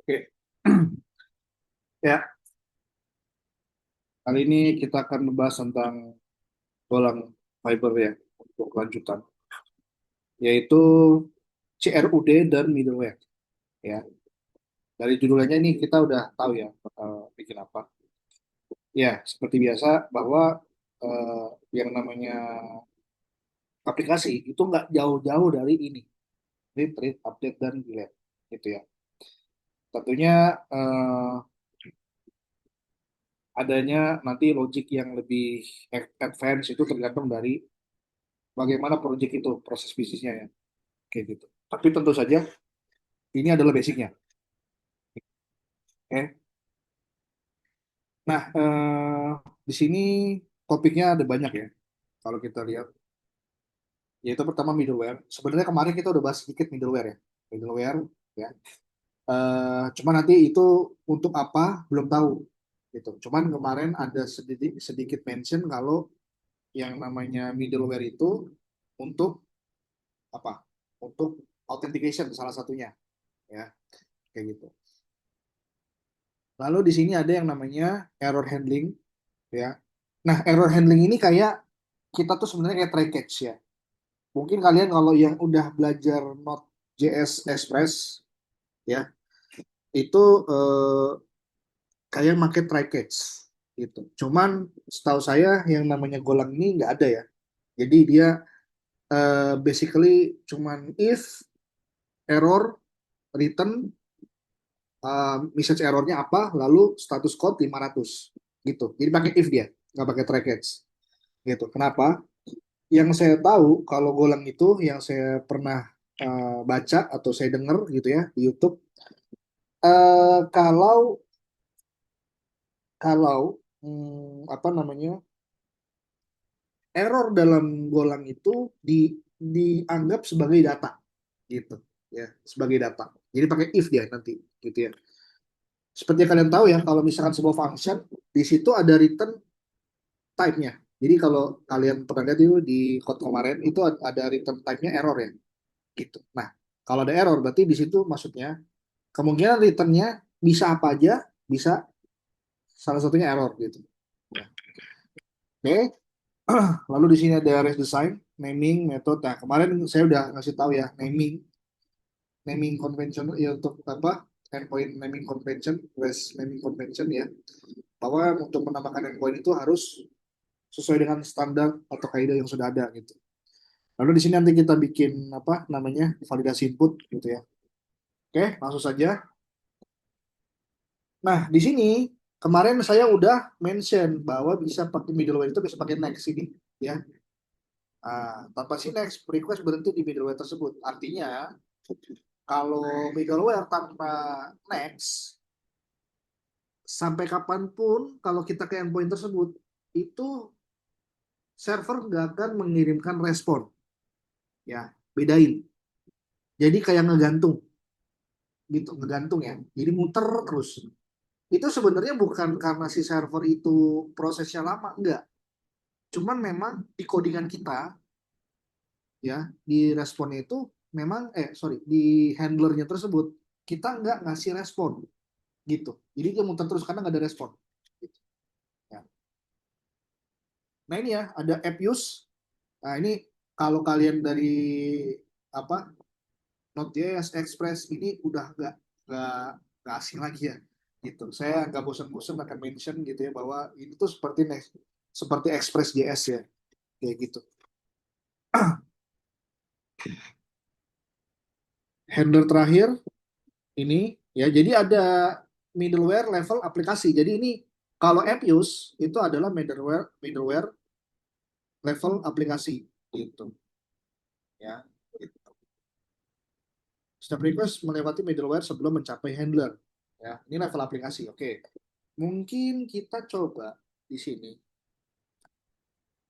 Oke, ya, kali ini kita akan membahas tentang tulang fiber ya, untuk lanjutan, yaitu CRUD dan middleware. Ya, dari judulnya ini kita udah tahu ya bakal bikin apa. Ya, seperti biasa bahwa eh, yang namanya aplikasi itu nggak jauh-jauh dari ini, read, read, update, dan delete, gitu ya. Tentunya eh, adanya nanti logic yang lebih advance itu tergantung dari bagaimana project itu, proses bisnisnya ya. Kayak gitu. Tapi tentu saja ini adalah basicnya. Oke. Nah, di sini topiknya ada banyak ya. Kalau kita lihat, yaitu pertama middleware. Sebenarnya kemarin kita udah bahas sedikit middleware ya. Middleware ya. Cuma nanti itu untuk apa belum tahu gitu. Cuman kemarin ada sedikit sedikit mention kalau yang namanya middleware itu untuk apa? Untuk authentication salah satunya ya, kayak gitu. Lalu di sini ada yang namanya error handling ya. Nah, error handling ini kayak kita tuh sebenarnya kayak try catch ya. Mungkin kalian kalau yang udah belajar Node.js Express ya, itu kayak pakai try catch gitu. Cuman setahu saya yang namanya Golang ini nggak ada ya. Jadi dia basically cuman if error return message errornya apa, lalu status code 500 gitu. Jadi pakai if dia, nggak pakai try catch gitu. Kenapa? Yang saya tahu kalau Golang itu yang saya pernah baca atau saya dengar gitu ya di YouTube, kalau kalau apa namanya, error dalam Golang itu dianggap sebagai data gitu ya, sebagai data. Jadi pakai if dia nanti gitu ya. Seperti yang kalian tahu ya, kalau misalkan sebuah function di situ ada return type-nya. Jadi kalau kalian pernah lihat itu di code kemarin itu ada return type-nya error ya gitu. Nah, kalau ada error berarti di situ maksudnya kemungkinan return-nya bisa apa aja, bisa salah satunya error gitu. Ya. Oke, lalu di sini ada res design, naming, method. Nah, kemarin saya udah ngasih tahu ya, naming convention ya untuk apa? Endpoint naming convention, res naming convention ya. Bahwa untuk menambahkan endpoint itu harus sesuai dengan standar atau kaidah yang sudah ada gitu. Lalu di sini nanti kita bikin apa namanya validasi input gitu ya. Oke, langsung saja. Nah, di sini kemarin saya udah mention bahwa bisa pakai middleware itu bisa pakai next ini ya. Tanpa si next request berhenti di middleware tersebut. Artinya kalau middleware tanpa next sampai kapanpun kalau kita ke endpoint tersebut itu server nggak akan mengirimkan respon ya. Bedain. Jadi kayak ngegantung gitu, ngegantung ya. Jadi muter terus. Itu sebenarnya bukan karena si server itu prosesnya lama, enggak. Cuman memang di codingan kita ya, di responnya itu memang sorry, di handlernya tersebut kita nggak ngasih respon gitu. Jadi dia muter terus karena nggak ada respon. Gitu, ya. Nah ini ya ada app use. Nah ini kalau kalian dari apa Node.js Express ini udah nggak nggak asing lagi ya gitu. Saya nggak bosan-bosan akan mention gitu ya bahwa ini tuh seperti seperti Express.js ya, kayak gitu. Handler terakhir ini ya, jadi ada middleware level aplikasi. Jadi ini kalau app use itu adalah middleware level aplikasi gitu ya. Step request melewati middleware sebelum mencapai handler ya. Ini level aplikasi. Oke. Mungkin kita coba di sini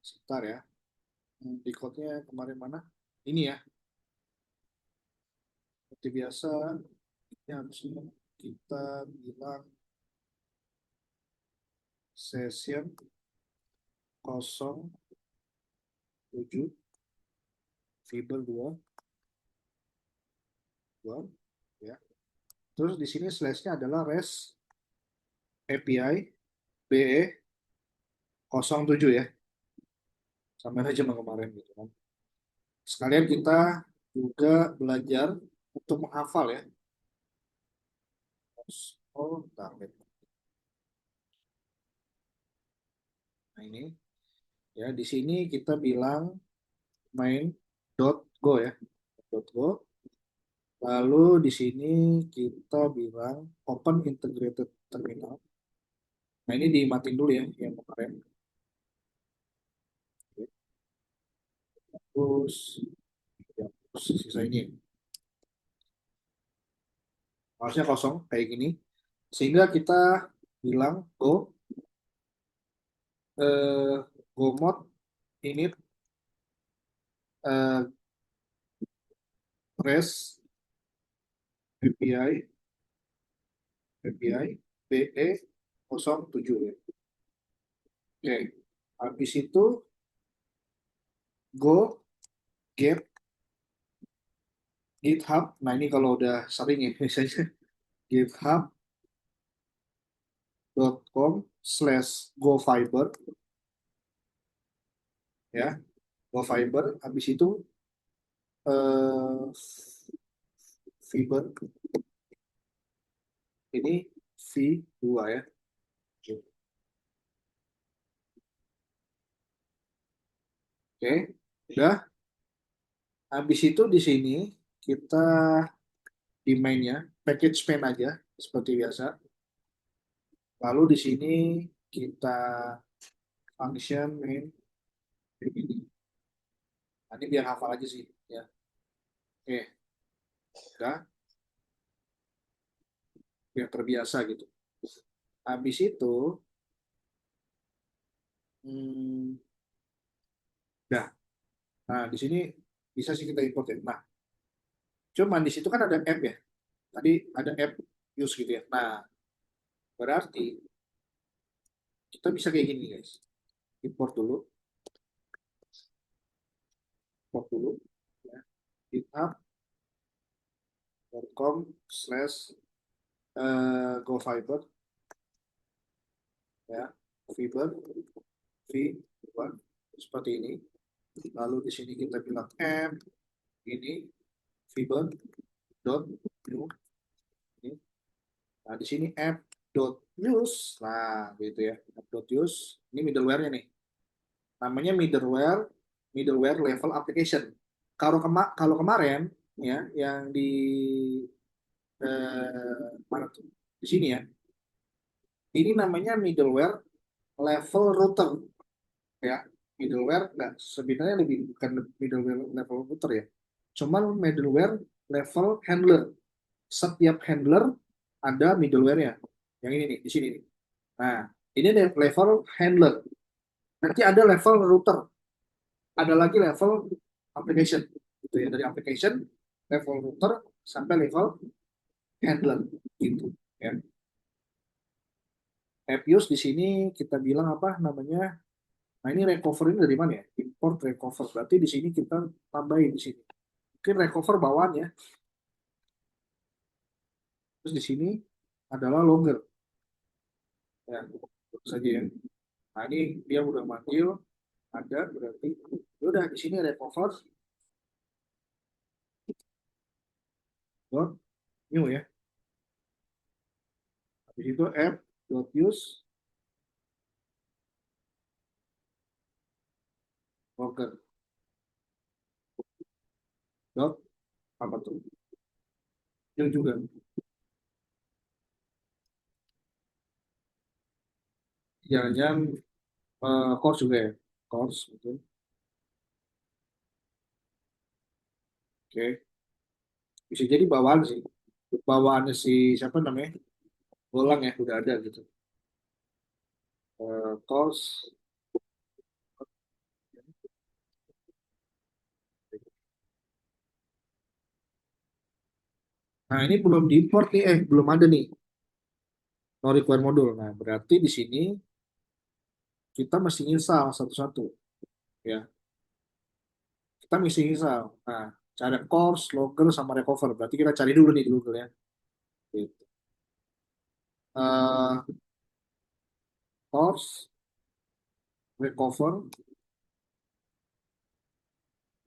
sebentar ya. Di code-nya kemarin mana? Ini ya. Seperti biasa ya, harusnya kita bilang session 07 fiber 2 2 ya. Terus di sini slash-nya adalah REST API BE07 ya. Sama aja sama kemarin gitu kan. Sekalian kita juga belajar untuk menghafal ya. Oh, bentar. Nah ini ya di sini kita bilang main .go ya. .go. Lalu di sini kita bilang open integrated terminal. Nah ini dimatiin dulu ya yang kemarin. Terus ya, terus sisa ini harusnya kosong kayak gini. Sehingga kita bilang eh, go mode init eh, REST API BE07 ya. Oke. Habis itu go get GitHub. Nah ini kalau udah sering ya biasanya github.com/gofiber ya. GoFiber. Habis itu eh, fiber ini V2 ya. Oke, udah. Habis itu di sini kita di mainnya package main aja seperti biasa. Lalu di sini kita function main ini. Nah, ini biar hafal aja sih ya. Oke, udah biar terbiasa gitu. Habis itu hmm, udah. Nah, di sini bisa sih kita import ya. Nah, cuman di situ kan ada app ya. Tadi ada app use gitu ya. Nah, berarti kita bisa kayak gini guys. Import dulu, import dulu ya. github.com/gofiber ya. Fiber V1 seperti ini. Lalu di sini kita bilang app ini fiber dot new ini. Nah di sini app dot use. Nah gitu ya. App dot use. Ini middleware-nya nih. Namanya middleware level application. Kalau kemarin ya yang di mana tuh? Di sini ya. Ini namanya middleware level router ya. Middleware nggak sebenarnya lebih bukan middleware level router ya. Cuman middleware level handler. Setiap handler ada middleware-nya. Yang ini nih, di sini nih. Nah, ini level handler. Nanti ada level router. Ada lagi level application. Gitu ya. Dari application, level router, sampai level handler. Gitu. Ya. App use di sini kita bilang apa namanya? Nah, ini recover ini dari mana ya? Import recover. Berarti di sini kita tambahin di sini. Mungkin recover bawaan ya. Terus di sini adalah logger. Ya, terus saja ya. Nah, ini dia udah manggil, ada berarti ya udah di sini recover dot new ya. Habis itu app dot use logger dot apa tuh? New juga. Jangan-jangan course juga ya. Course betul. Oke. Bisa jadi bawaan sih. Bawaannya si siapa namanya? Bolang ya udah ada gitu. Course. Nah, ini belum diimport nih, belum ada nih, no require modul. Nah, berarti di sini kita mesti install satu-satu, ya. Kita mesti install. Nah, cari course, logger, sama recover. Berarti kita cari dulu nih di Google ya. Gitu. Eh, Course, recover,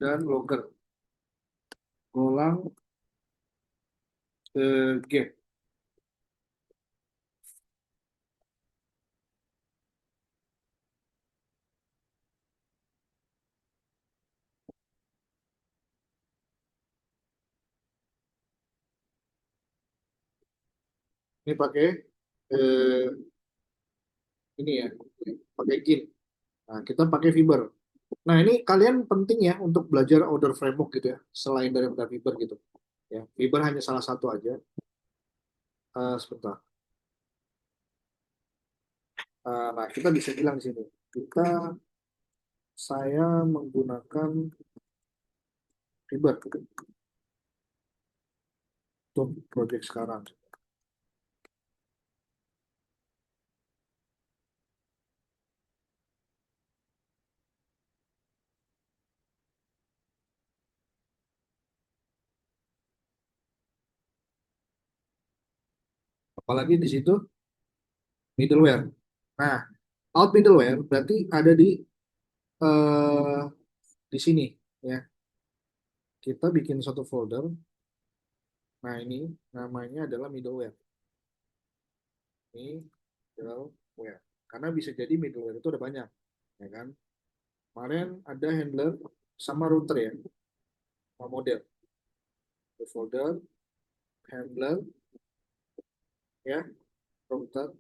dan logger. Golang, get. Ini pakai eh, ini ya, pakai Git. Nah, kita pakai Fiber. Nah, ini kalian penting ya untuk belajar order framework gitu ya, selain daripada Fiber gitu. Ya, Fiber hanya salah satu aja. Sebentar. Nah, kita bisa bilang di sini. Saya menggunakan Fiber untuk project sekarang. Apalagi di situ middleware. Nah, out middleware berarti ada eh, di sini ya. Kita bikin satu folder. Nah, ini namanya adalah middleware. Ini middleware. Karena bisa jadi middleware itu ada banyak, ya kan? Kemarin ada handler sama router ya, sama model. Folder, handler, ya, router,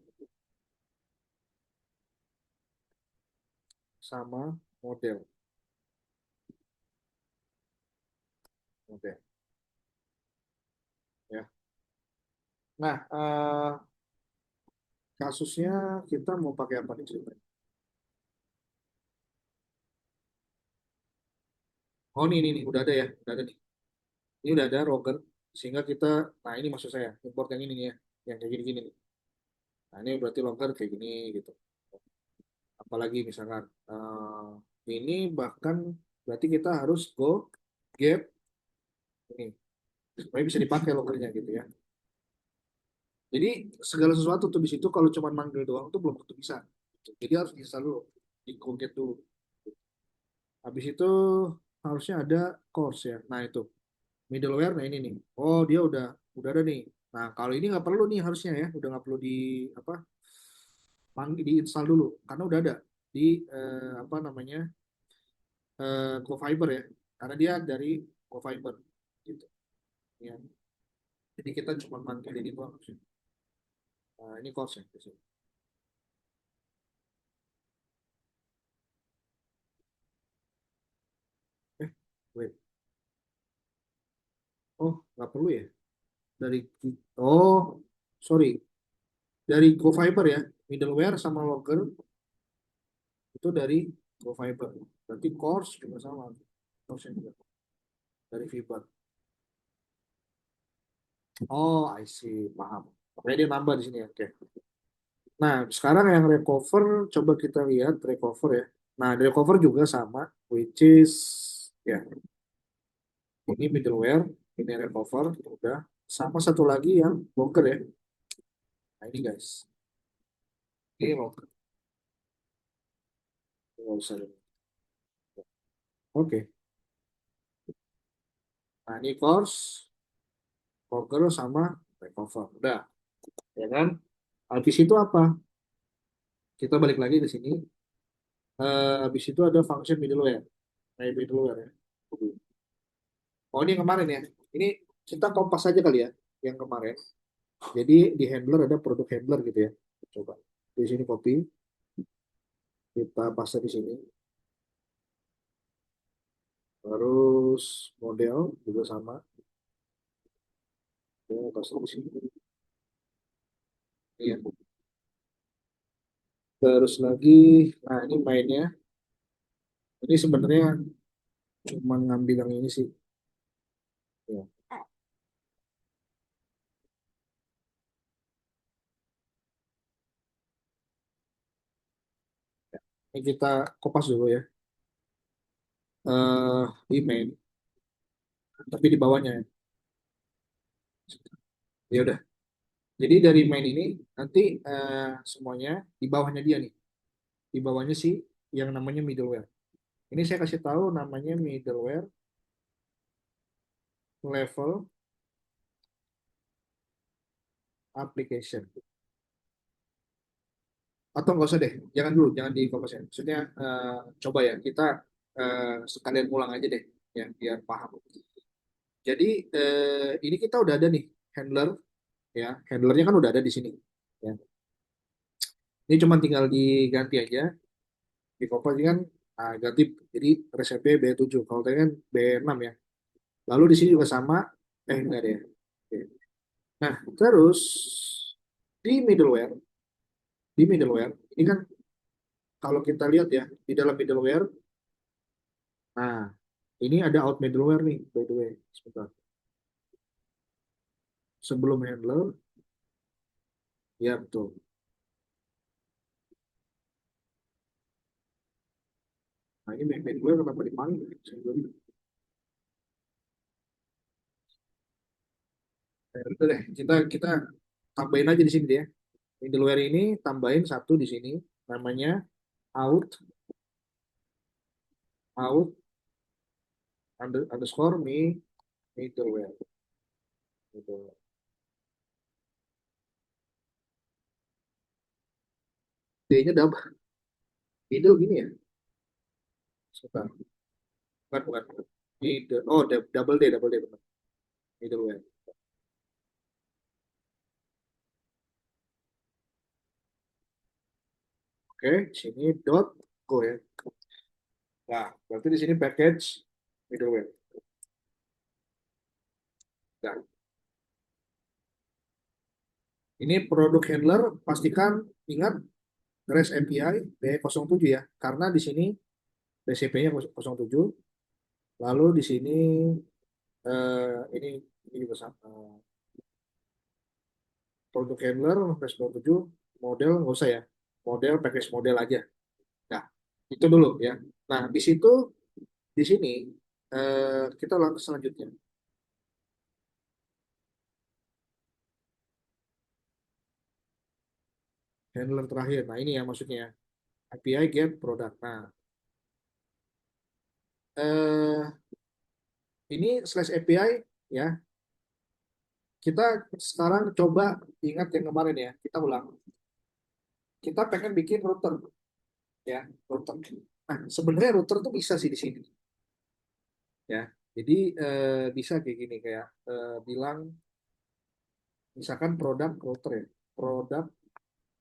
sama model. Model, ya. Nah, kasusnya kita mau pakai apa nih ceritanya? Oh, ini, udah ada ya, udah ada nih. Ini udah ada Roger, sehingga kita, nah ini maksud saya, import yang ini nih ya, yang kayak gini-gini nih. Nah, ini berarti Roger kayak gini gitu. Apalagi misalkan, ini bahkan berarti kita harus go get ini, supaya bisa dipakai Loggernya gitu ya. Jadi segala sesuatu tuh di situ kalau cuma manggil doang tuh belum tentu bisa. Jadi harus install dulu, di go get dulu. Habis itu harusnya ada course ya. Nah itu middleware, nah ini nih. Oh dia udah ada nih. Nah kalau ini nggak perlu nih harusnya ya, udah nggak perlu di apa, diinstal dulu karena udah ada di apa namanya, GoFiber ya, karena dia dari GoFiber gitu ya. Jadi kita cuma manggil ini doang harusnya. Nah, ini course ya di sini. Eh, wait. Oh nggak perlu ya, dari, oh sorry, dari GoFiber ya, middleware sama logger itu dari GoFiber. Berarti course juga sama, course juga dari Fiber. Oh, I see, paham. Oke, dia nambah di sini ya. Oke. Nah, sekarang yang recover, coba kita lihat recover ya. Nah, di recover juga sama, which is ya, ini middleware, ini recover, udah. Sama satu lagi yang locker ya. Nah, ini guys, ini locker. Nggak usah. Oke. Nah, ini course, locker sama recover. Udah, ya kan? Habis itu apa? Kita balik lagi ke sini. Habis itu ada function middleware. Nah, middleware ya. Oh, ini yang kemarin ya. Ini kita kompas aja kali ya, yang kemarin. Jadi di handler ada produk handler gitu ya. Coba. Di sini copy, kita paste di sini. Terus model juga sama. Ya, paste di sini. Iya. Terus lagi, nah ini mainnya. Ini sebenarnya cuma ngambil yang ini sih. Ya. Ini kita kopas dulu ya. Di main, tapi di bawahnya ya. Ya udah. Jadi dari main ini nanti semuanya di bawahnya dia nih, di bawahnya sih yang namanya middleware. Ini saya kasih tahu namanya middleware level application. Atau nggak usah deh, jangan dulu, jangan di fokus ya. Maksudnya coba ya kita sekalian ulang aja deh, ya biar paham. Jadi ini kita udah ada nih handler, ya handlernya kan udah ada di sini. Ya. Ini cuma tinggal diganti aja di fokus ini kan ganti jadi resepnya B7. Kalau tadi kan B6 ya. Lalu di sini juga sama, enggak deh. Oke. Nah terus di middleware ini kan kalau kita lihat ya di dalam middleware. Nah, ini ada out middleware nih, by the way. Sebentar. Sebelum handler, ya betul. Nah, ini middleware kenapa dipanggil? Saya belum. Ya, udah deh, kita tambahin aja di sini deh. Middleware ini tambahin satu di sini, namanya out out underscore middleware. Middleware. D-nya double, middle gini ya? Sebentar. Bukan. Oh, double D, benar. Middleware. Oke, sini dot go ya. Nah, berarti di sini package middleware. Nah, ini produk handler, pastikan ingat REST API B07 ya, karena di sini TCP-nya 07, lalu di sini ini juga sama. Produk handler REST 07, model nggak usah ya, model package model aja. Nah, itu dulu ya. Nah, di situ di sini kita langsung selanjutnya handler terakhir. Nah, ini ya maksudnya API get product. Nah, eh, ini slash API ya. Kita sekarang coba ingat yang kemarin ya. Kita ulang. Kita pengen bikin router ya, router. Nah, sebenarnya router tuh bisa sih di sini ya. Jadi bisa kayak gini kayak bilang misalkan produk router ya, produk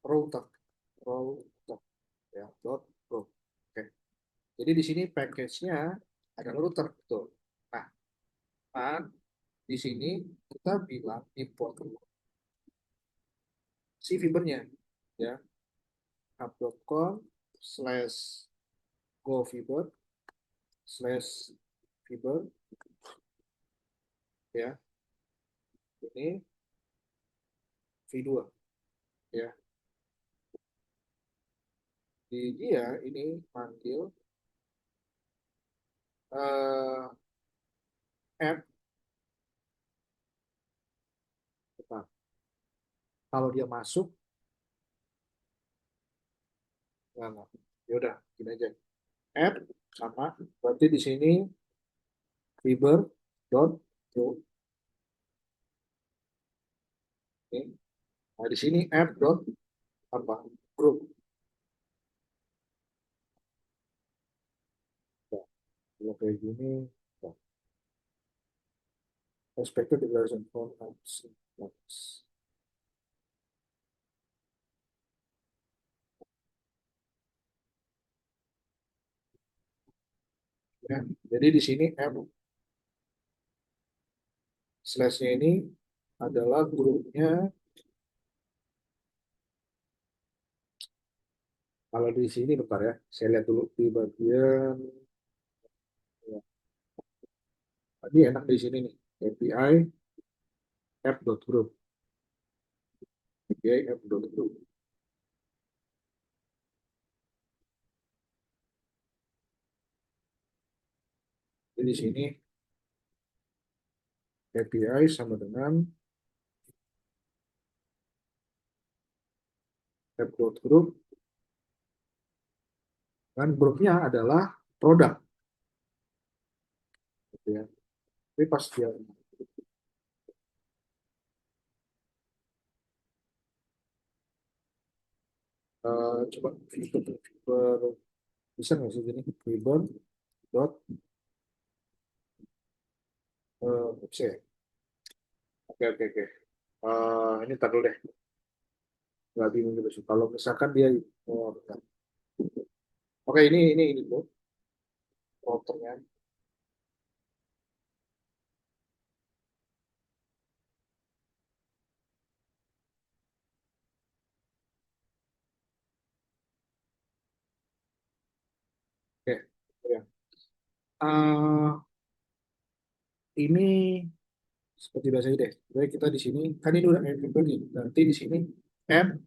router, router ya, dot pro. Oke. Jadi di sini package-nya ada router betul. Nah, nah, di sini kita bilang import si fibernya ya, hub.com slash go fiber slash fiber ya, ini V2 ya. Di dia ini manggil eh app depan. Kalau dia masuk, nggak. Ya udah, gini aja. App sama, berarti di sini fiber dot group. Ini. Nah, di sini app dot apa group. Nah, kalau kayak gini, nah, expected declaration from apps. Ya, jadi di sini app slashnya ini adalah grupnya. Kalau di sini bentar ya, saya lihat dulu di bagian ya, tadi enak di sini nih API app.group, API app.group. Jadi di sini API sama dengan app.group kan grupnya adalah produk gitu ya. Tapi pas dia coba fiber bisa nggak sih gini fiber dot bisa ya? Oke oke oke. Ini tar dulu deh, nggak bingung gitu sih. Kalau misalkan dia bentar. Oke ini tuh routernya. Oke ya. Eh, ini seperti biasa deh. Jadi kita di sini kan ini udah fiber nih. Nanti di sini app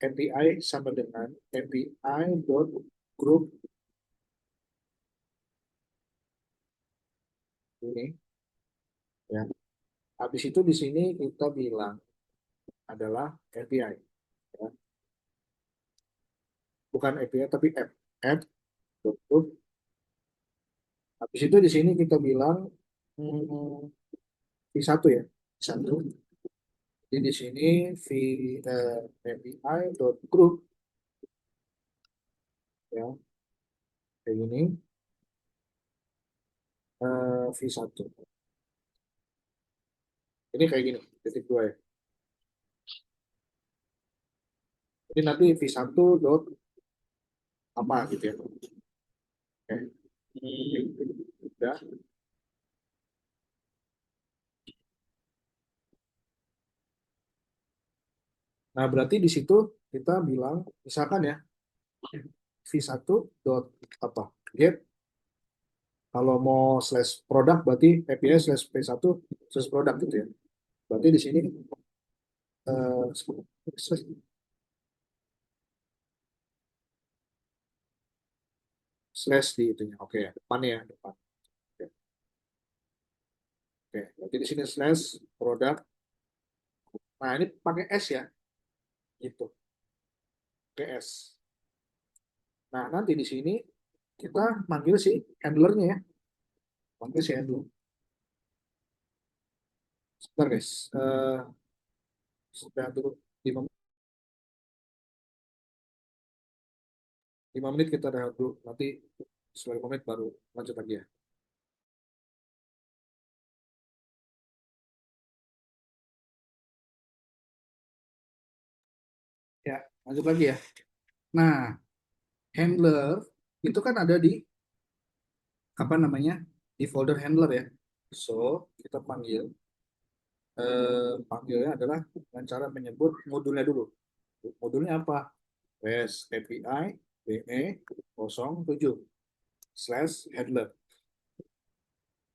API sama dengan API dot group ini ya. Habis itu di sini kita bilang adalah API ya. Bukan API tapi app dot group. Habis itu di sini kita bilang v1 ya, satu. Jadi di sini API dot group ya kayak gini v1. Ini kayak gini titik dua ya. Jadi nanti v1 dot apa gitu ya. Oke. Udah. Nah, berarti di situ kita bilang misalkan ya v1 dot apa get kalau mau slash produk berarti API slash p1 slash produk gitu ya. Berarti di sini slash, slash di itunya. Oke, depannya ya, depan. Oke, oke. Berarti di sini slash produk. Nah, ini pakai S ya, gitu. Pakai S. Nah, nanti di sini kita manggil si handlernya ya. Manggil si handler. Sebentar guys. Sudah dulu 5, 5 menit kita rehat dulu. Nanti setelah 5 menit baru lanjut lagi ya. Ya, lanjut lagi ya. Nah, handler itu kan ada di apa namanya? Di folder handler ya. So, kita panggilnya adalah dengan cara menyebut modulnya dulu. Modulnya apa? REST API BE 07 slash handler.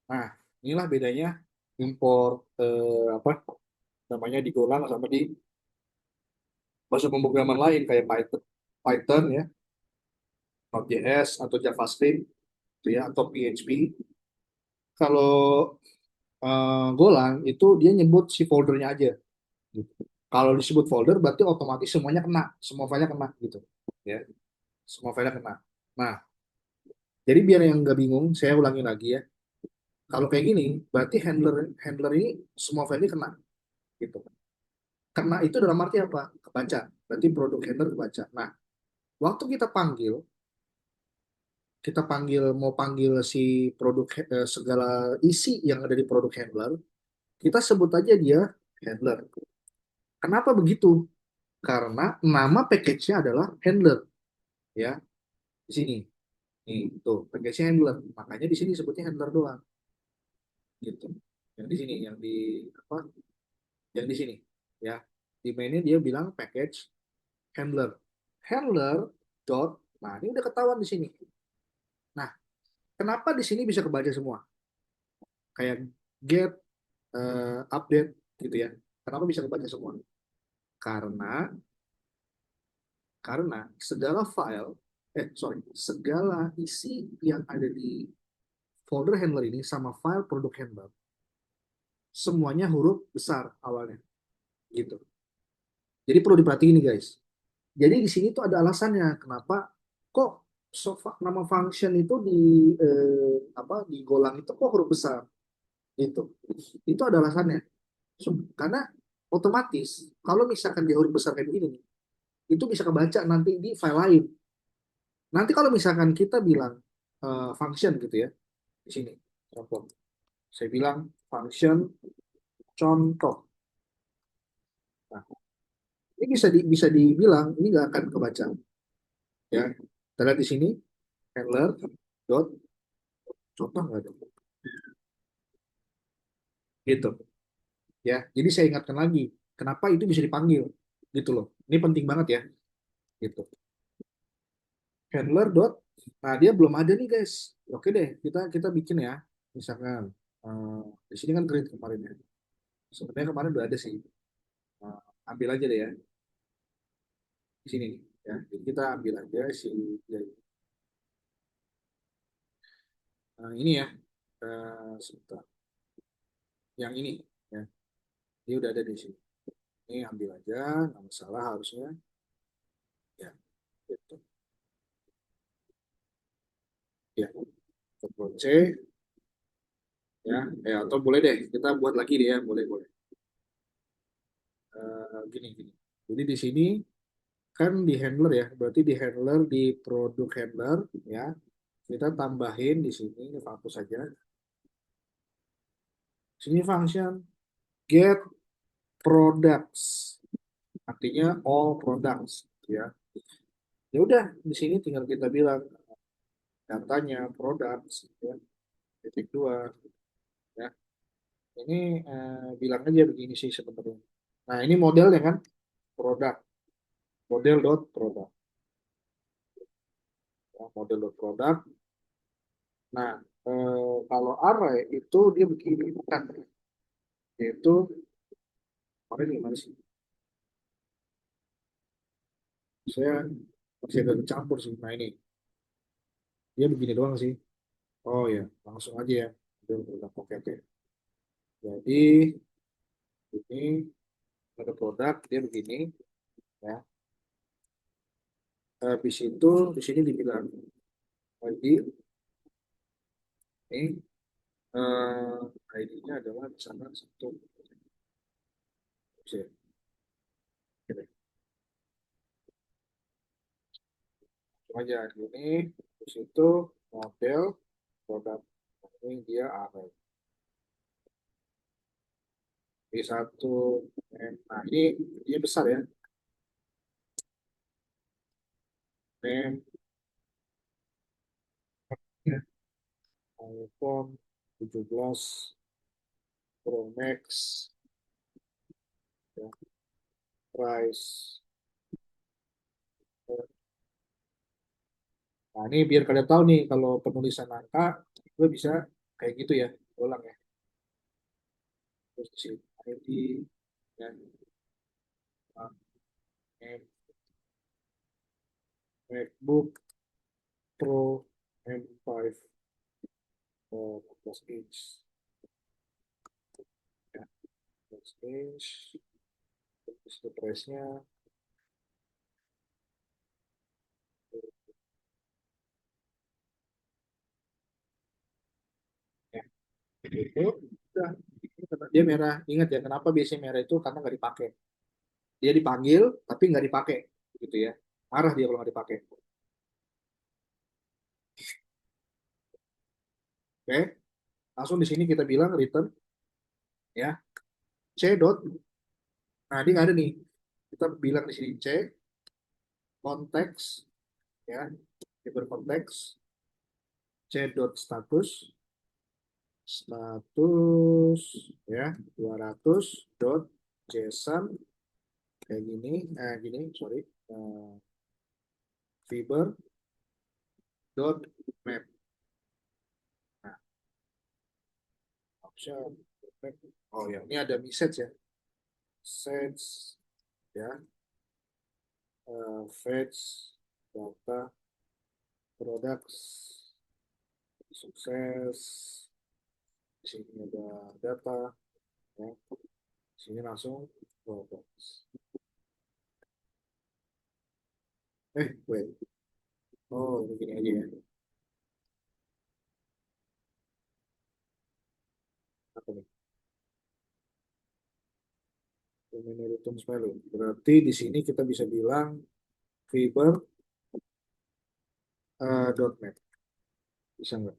Nah, inilah bedanya import apa namanya di Golang sama di bahasa pemrograman lain kayak Python, Python ya, Node.js atau JavaScript, gitu ya, atau PHP. Kalau Golang itu dia nyebut si foldernya aja. Gitu. Kalau disebut folder berarti otomatis semuanya kena, semua filenya kena gitu. Ya, semua filenya kena. Nah, jadi biar yang nggak bingung, saya ulangi lagi ya. Kalau kayak gini, berarti handler handler ini semua filenya kena gitu. Kena itu dalam arti apa? Kebaca. Berarti produk handler kebaca. Nah, waktu kita panggil mau panggil si produk segala isi yang ada di produk handler, kita sebut aja dia handler. Kenapa begitu? Karena nama package-nya adalah handler, ya. Di sini. Nih, tuh, package-nya handler. Makanya di sini sebutnya handler doang, gitu. Yang di sini, yang di apa? Yang di sini, ya. Di mainnya dia bilang package handler. Handler dot. Nah, ini udah ketahuan di sini. Nah, kenapa di sini bisa kebaca semua? Kayak get, update, gitu ya. Kenapa bisa kebaca semua? Karena segala file, segala isi yang ada di folder handler ini sama file produk handler, semuanya huruf besar awalnya, gitu. Jadi perlu diperhatiin nih guys. Jadi di sini tuh ada alasannya kenapa kok nama function itu di apa di golang itu kok huruf besar gitu. Itu ada alasannya. Karena otomatis kalau misalkan dia huruf besar kayak begini nih, itu bisa kebaca nanti di file lain. Nanti kalau misalkan kita bilang function gitu ya di sini contoh. Saya bilang function contoh. Nah, ini bisa dibilang ini nggak akan kebaca ya. Kita lihat di sini handler dot contoh nggak ada gitu ya. Jadi saya ingatkan lagi kenapa itu bisa dipanggil gitu loh. Ini penting banget ya gitu. Handler dot nah dia belum ada nih guys. Oke deh kita kita bikin ya misalkan eh, di sini kan grid kemarin ya. Sebenarnya kemarin udah ada sih. Eh, ambil aja deh ya di sini nih ya. Jadi kita ambil aja si ya, ini ya sebentar yang ini ya. Ini udah ada di sini. Ini ambil aja nggak masalah harusnya ya gitu ya. Ctrl C ya atau boleh deh kita buat lagi deh ya boleh boleh. Gini gini. Jadi di sini kan di handler ya, berarti di handler di produk handler ya, kita tambahin di sini, ini hapus saja. Sini function get products, artinya all products ya. Ya udah di sini tinggal kita bilang datanya products ya, titik dua ya. Ini bilang aja begini sih sebenarnya. Nah ini modelnya kan produk, model dot product, ya, model dot product. Nah kalau array itu dia begini bukan, yaitu kemarin gimana sih? Saya masih agak campur sih. Nah ini dia begini doang sih. Oh ya, langsung aja ya. Udah, oke oke. Jadi ini ada produk dia begini ya. Habis itu di sini dibilang ID ini ID-nya adalah misalkan satu. Oke, oke. Langsung aja ini di situ model produk ini dia array. Di satu nah ini dia besar ya. Name iPhone 17 Pro Max ya, price. Nah, ini biar kalian tahu nih kalau penulisan angka gue bisa kayak gitu ya, ulang ya. Terus di sini ID dan MacBook Pro M5 14 inch ya, 14 inch. Terus itu price-nya ya, itu udah. Dia merah. Ingat ya, kenapa biasanya merah itu karena nggak dipakai. Dia dipanggil tapi nggak dipakai, gitu ya. Marah dia kalau nggak dipakai. Oke, langsung di sini kita bilang return ya c dot. Nah, ini nggak ada nih. Kita bilang di sini c konteks ya, kita berkonteks c dot status status ya 200 dot json kayak gini gini sorry fiber dot map. Nah, option oh ya ini ada message ya message ya fetch data products sukses. Di sini ada data ya. Di sini langsung products. Wait. Oh, begini aja ya. Apa nih? Inheritance value. Berarti di sini kita bisa bilang fiber .net. Bisa nggak?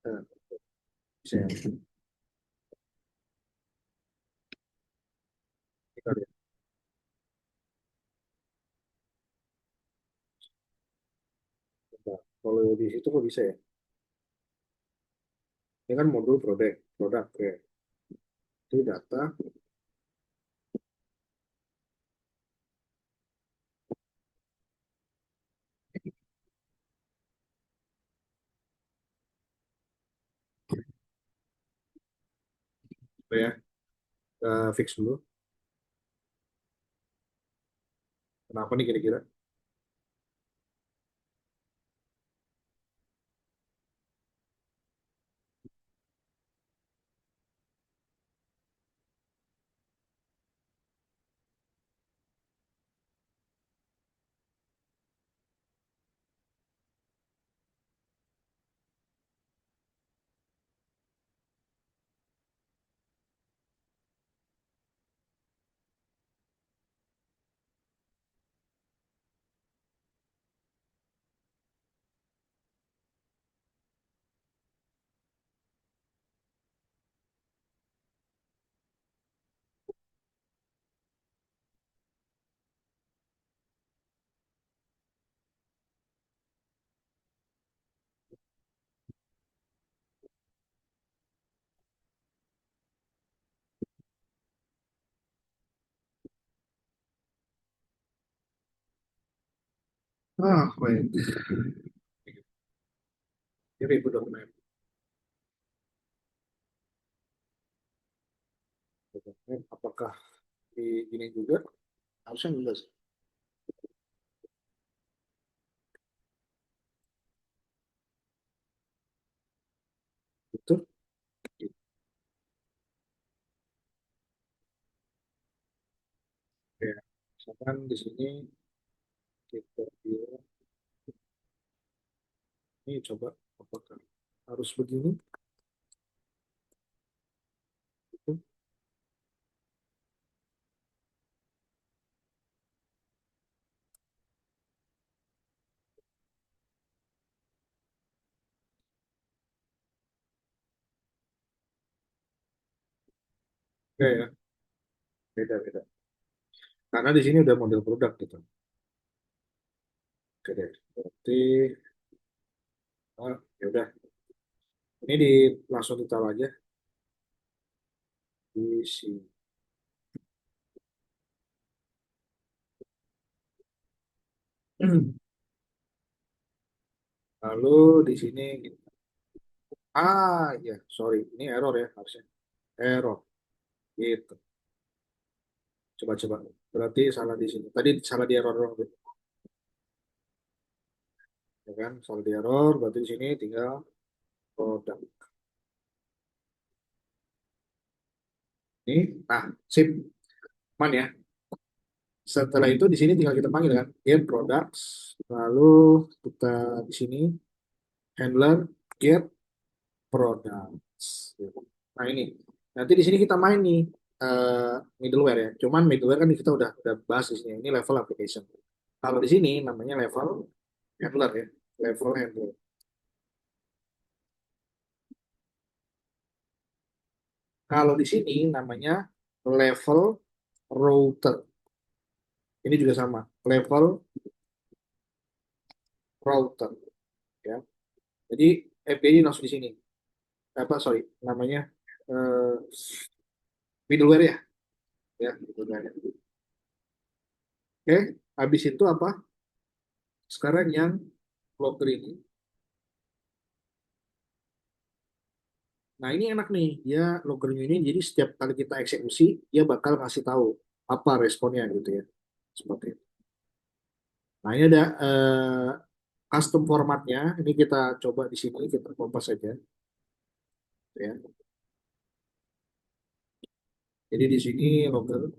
Eh, bisa ya. Kita lihat. Bentar. Kalau di situ kok bisa ya? Ini kan modul produk ya. Itu data. Apa ya? Fix dulu. Kenapa nih kira-kira? Wait. Jadi itu dokumen. Dokumen. Apakah di ini juga? Harusnya enggak sih. Itu. Ya. Misalkan di sini kita bilang, ini coba apakah harus begini? Itu. Enggak ya, beda-beda. Karena di sini udah model produk gitu. Oke deh. Berarti ya udah. Ini langsung ditaruh aja di sini. Lalu di sini ya sorry, ini error ya harusnya. Error gitu. Coba-coba. Berarti salah di sini. Tadi salah di error dong, ya kan? Salah di error. Berarti di sini tinggal produk. Ini, nah, sip, man ya. Setelah itu di sini tinggal kita panggil kan, get products. Lalu kita di sini handler get products. Nah ini, nanti di sini kita main nih eh, middleware ya. Cuman middleware kan kita udah bahas di sini. Ini level application. Kalau di sini namanya level handler ya, level handler. Kalau di sini namanya level router. Ini juga sama, level router ya. Jadi API langsung di sini. Apa sorry, namanya eh, middleware ya, ya middleware. Oke, habis itu apa? Sekarang yang logger ini. Nah ini enak nih, dia loggernya ini jadi setiap kali kita eksekusi, dia bakal ngasih tahu apa responnya gitu ya. Seperti itu. Nah ini ada custom formatnya. Ini kita coba di sini kita kompas saja, ya. Jadi di sini logger.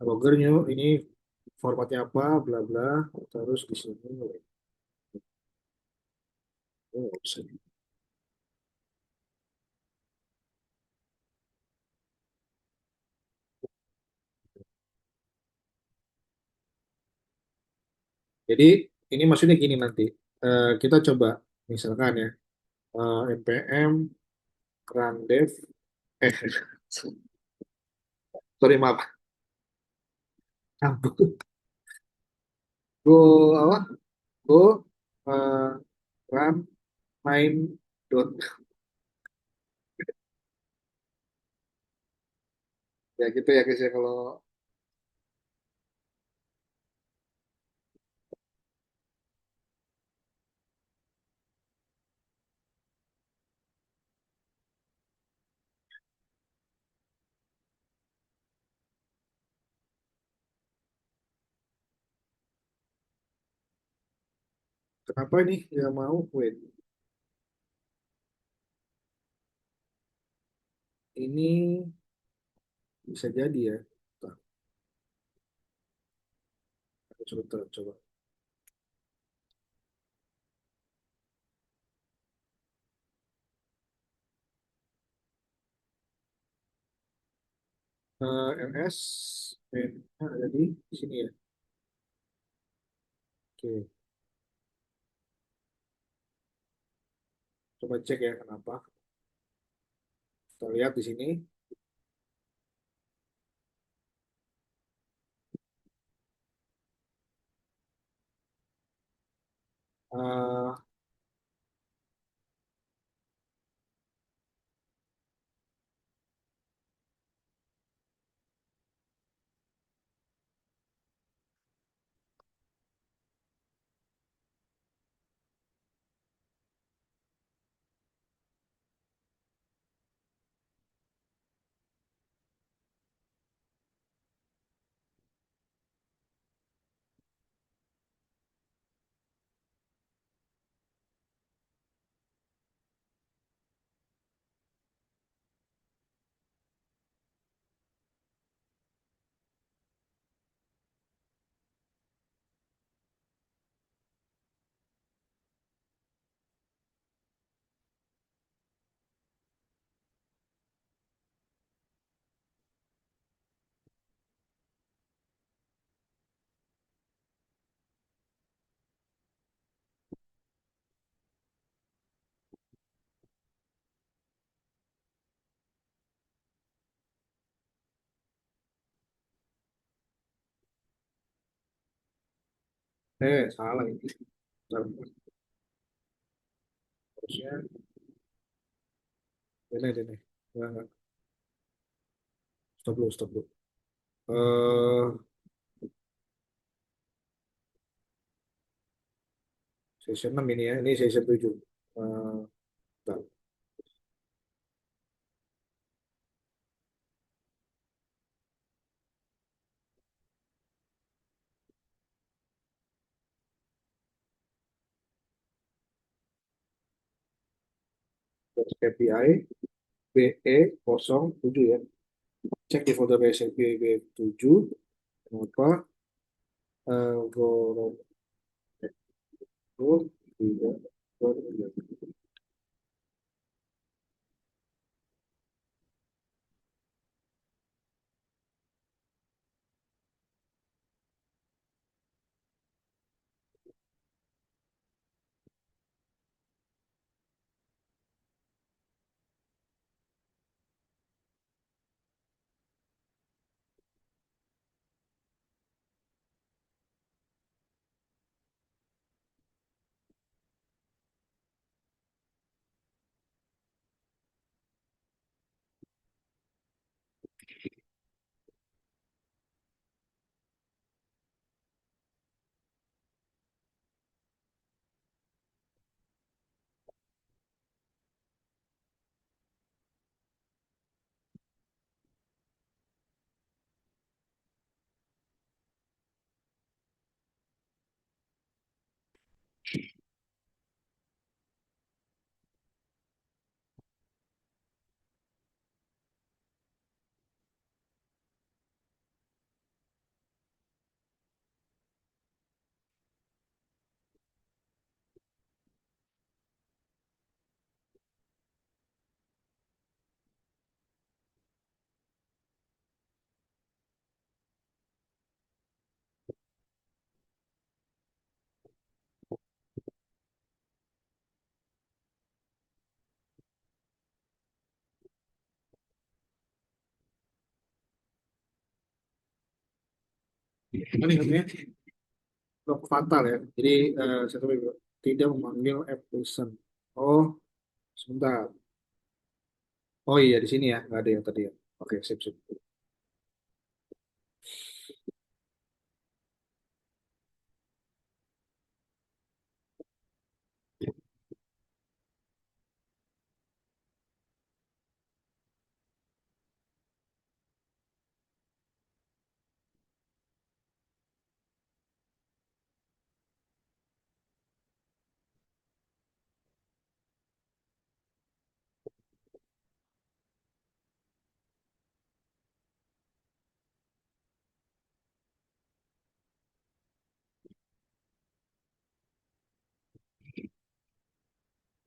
Logger new, ini formatnya apa, bla bla, terus di sini. Oh, bisa. Jadi ini maksudnya gini nanti. Kita coba misalkan ya, npm run dev, eh sorry maaf, go apa, go eh, run main dot, ya gitu ya guys ya kalau kenapa ini nggak mau, wait, ini bisa jadi ya. Bentar, aku coba. ls ada di sini ya. Oke, coba cek ya kenapa. Kita lihat di sini. eh salah ini. Bentar, harusnya ini. Nggak. Stop dulu. eh Season 6 ini ya, ini season 7. Bentar. Terus KPI BE07 ya. Cek di folder BSMP B7. Kenapa? Go tidak berjalan. Ini katanya blok fatal ya. Jadi satu tidak memanggil app person. Oh, sebentar. Oh iya di sini ya, nggak ada ya tadi ya. Oke, sip sip.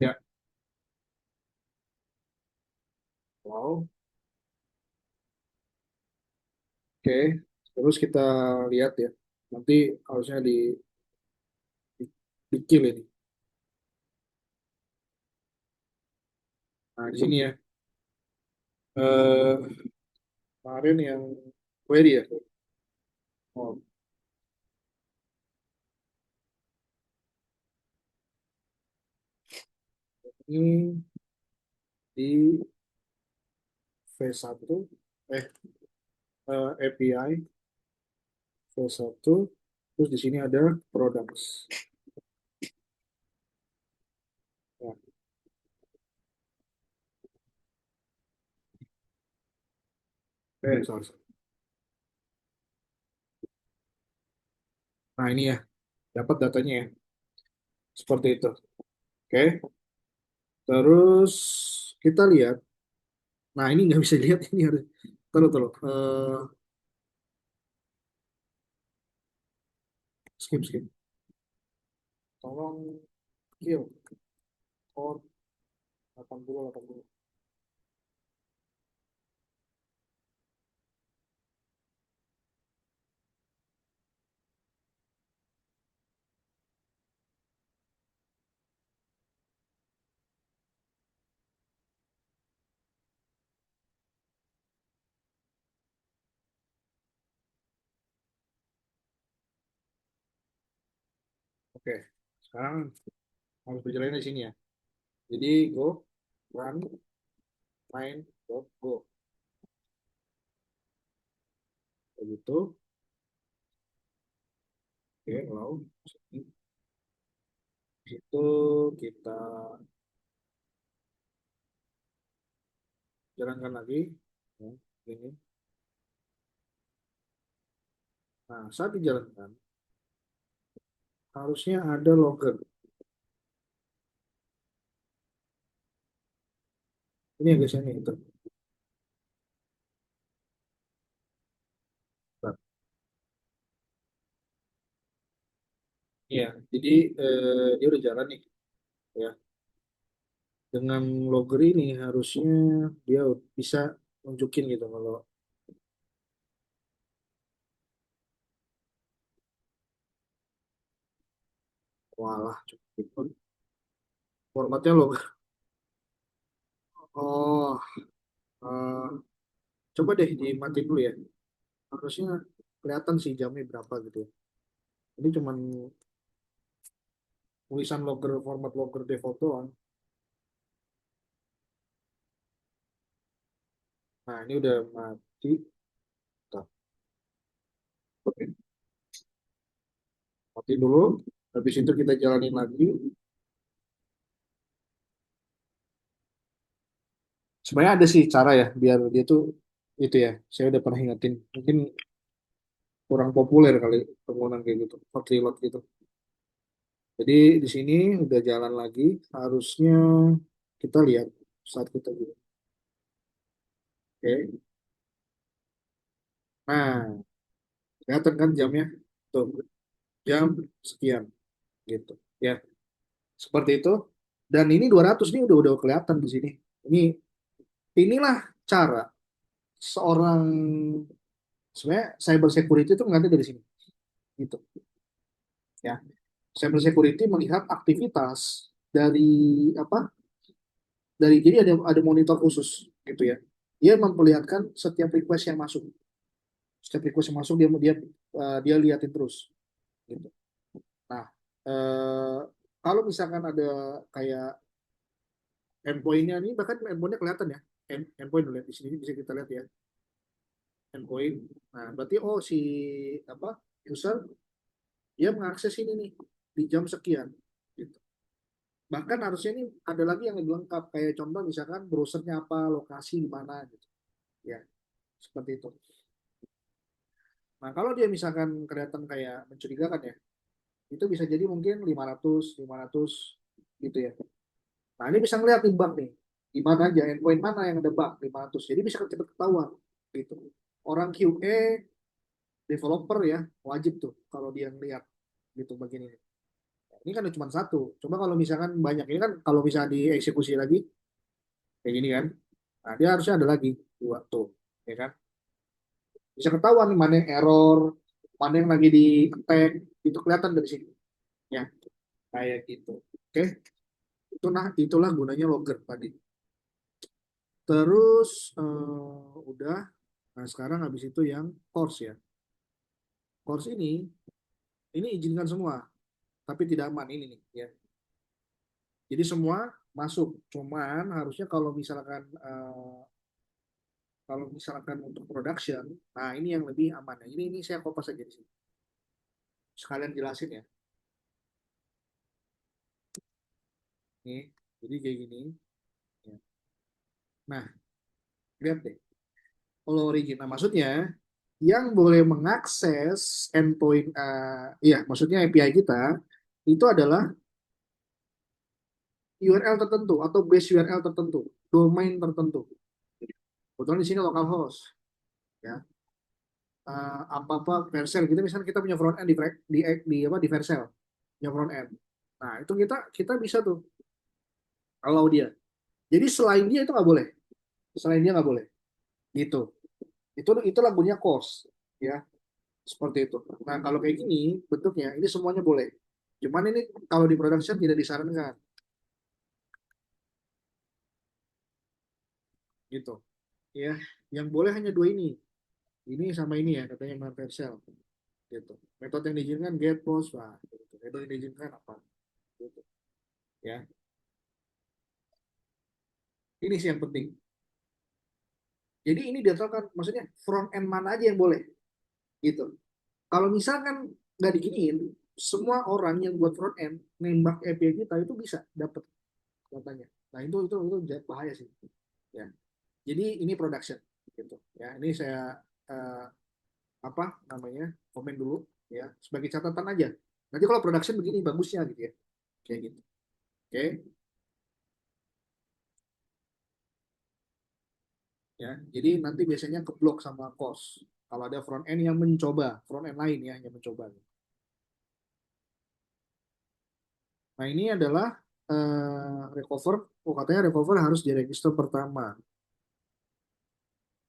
Ya, wow. Oke, terus kita lihat ya. Nanti harusnya di kill ini. Nah, di sini ya. Eh Kemarin yang query ya. Oh, ini di V1 eh API V1 terus di sini ada products. Ya, sorry, sorry. Nah, ini ya, dapat datanya ya. Seperti itu. Oke. Terus kita lihat. Nah, ini nggak bisa dilihat ini harus. Terus, terus. Skip, skip. Tolong kill. Or 80, 80. Oke. Sekarang harus berjalan di sini ya. Jadi go, run, main, go. Begitu. Oke, lalu itu kita jalankan lagi. Ya, ini. Nah, saat dijalankan, harusnya ada logger. Ini ya guys, ini itu. Iya, jadi dia udah jalan nih, ya. Dengan logger ini harusnya dia bisa nunjukin gitu kalau walah, cukup. Formatnya logger. Oh, eh, coba deh dimatiin dulu ya. Harusnya kelihatan sih jamnya berapa gitu ya. Ini cuman tulisan logger, format logger default doang. Nah, ini udah mati. Tuh, oke. Mati dulu. Habis itu kita jalanin lagi. Sebenarnya ada sih cara ya biar dia tuh itu ya. Saya udah pernah ingetin. Mungkin kurang populer kali penggunaan kayak gitu. Hot reload gitu. Jadi di sini udah jalan lagi. Harusnya kita lihat saat kita gitu. Oke. Nah, kelihatan kan jamnya? Tuh, jam sekian gitu. Ya, seperti itu. Dan ini 200 nih udah kelihatan di sini. Ini inilah cara seorang sebenarnya cyber security itu nggak ada dari sini gitu ya. Cyber security melihat aktivitas dari apa, dari jadi ada monitor khusus gitu ya, dia memperlihatkan setiap request yang masuk Setiap request yang masuk dia liatin terus gitu. Nah, eh, kalau misalkan ada kayak endpoint-nya nih, bahkan endpoint-nya kelihatan ya. Endpoint dulu ya. Di sini bisa kita lihat ya, endpoint. Nah, berarti oh si apa user dia mengakses ini nih di jam sekian gitu. Bahkan harusnya ini ada lagi yang lebih lengkap kayak contoh misalkan browsernya apa, lokasi di mana gitu. Ya, seperti itu. Nah, kalau dia misalkan kelihatan kayak mencurigakan ya, itu bisa jadi mungkin 500 gitu ya. Nah, ini bisa ngeliat nih bug nih. Di mana aja, endpoint mana yang ada bug 500. Jadi bisa cepat ketahuan gitu. Orang QA, developer ya, wajib tuh kalau dia ngeliat gitu bagian ini. Ini kan cuma satu. Coba kalau misalkan banyak, ini kan kalau misalnya dieksekusi lagi, kayak gini kan. Nah, dia harusnya ada lagi dua tuh, ya kan? Bisa ketahuan nih mana yang error, mana yang lagi di attack, itu kelihatan dari sini. Ya, kayak gitu. Oke, itulah gunanya logger tadi. Terus udah. Nah, sekarang habis itu yang course ya. Course ini izinkan semua, tapi tidak aman ini nih ya. Jadi semua masuk, cuman harusnya kalau misalkan untuk production, nah ini yang lebih aman ya. Ini saya kopas aja di sini. Sekalian jelasin ya. Nih, jadi kayak gini. Ya. Nah, lihat deh. Kalau origin, nah maksudnya yang boleh mengakses endpoint, ya maksudnya API kita itu adalah URL tertentu atau base URL tertentu, domain tertentu. Kebetulan di sini localhost, ya. Apa-apa Vercel gitu, misalnya kita punya front end di Vercel, punya front end. Nah, itu kita bisa tuh kalau dia. Jadi selain dia itu nggak boleh. Selain dia nggak boleh. Gitu. Itu lagunya course, ya. Seperti itu. Nah, kalau kayak gini bentuknya ini semuanya boleh. Cuman ini kalau di production tidak disarankan gitu. Ya, yang boleh hanya dua ini. Ini sama ini ya katanya yang Vercel gitu. Metode yang diizinkan get post, lah gitu. Metode yang diizinkan apa gitu. Ya, ini sih yang penting. Jadi ini diaturkan, maksudnya front end mana aja yang boleh gitu. Kalau misalkan nggak diginiin, semua orang yang buat front end nembak API kita itu bisa dapat datanya. Nah itu bahaya sih. Ya. Jadi ini production gitu. Ya, ini saya eh, apa namanya komen dulu ya sebagai catatan aja. Nanti kalau production begini bagusnya gitu ya, kayak gitu. Oke, ya. Jadi nanti biasanya keblok sama cost. Kalau ada front end yang mencoba, front end lain ya yang mencoba. Nah, ini adalah recover. Oh, katanya recover harus diregister pertama.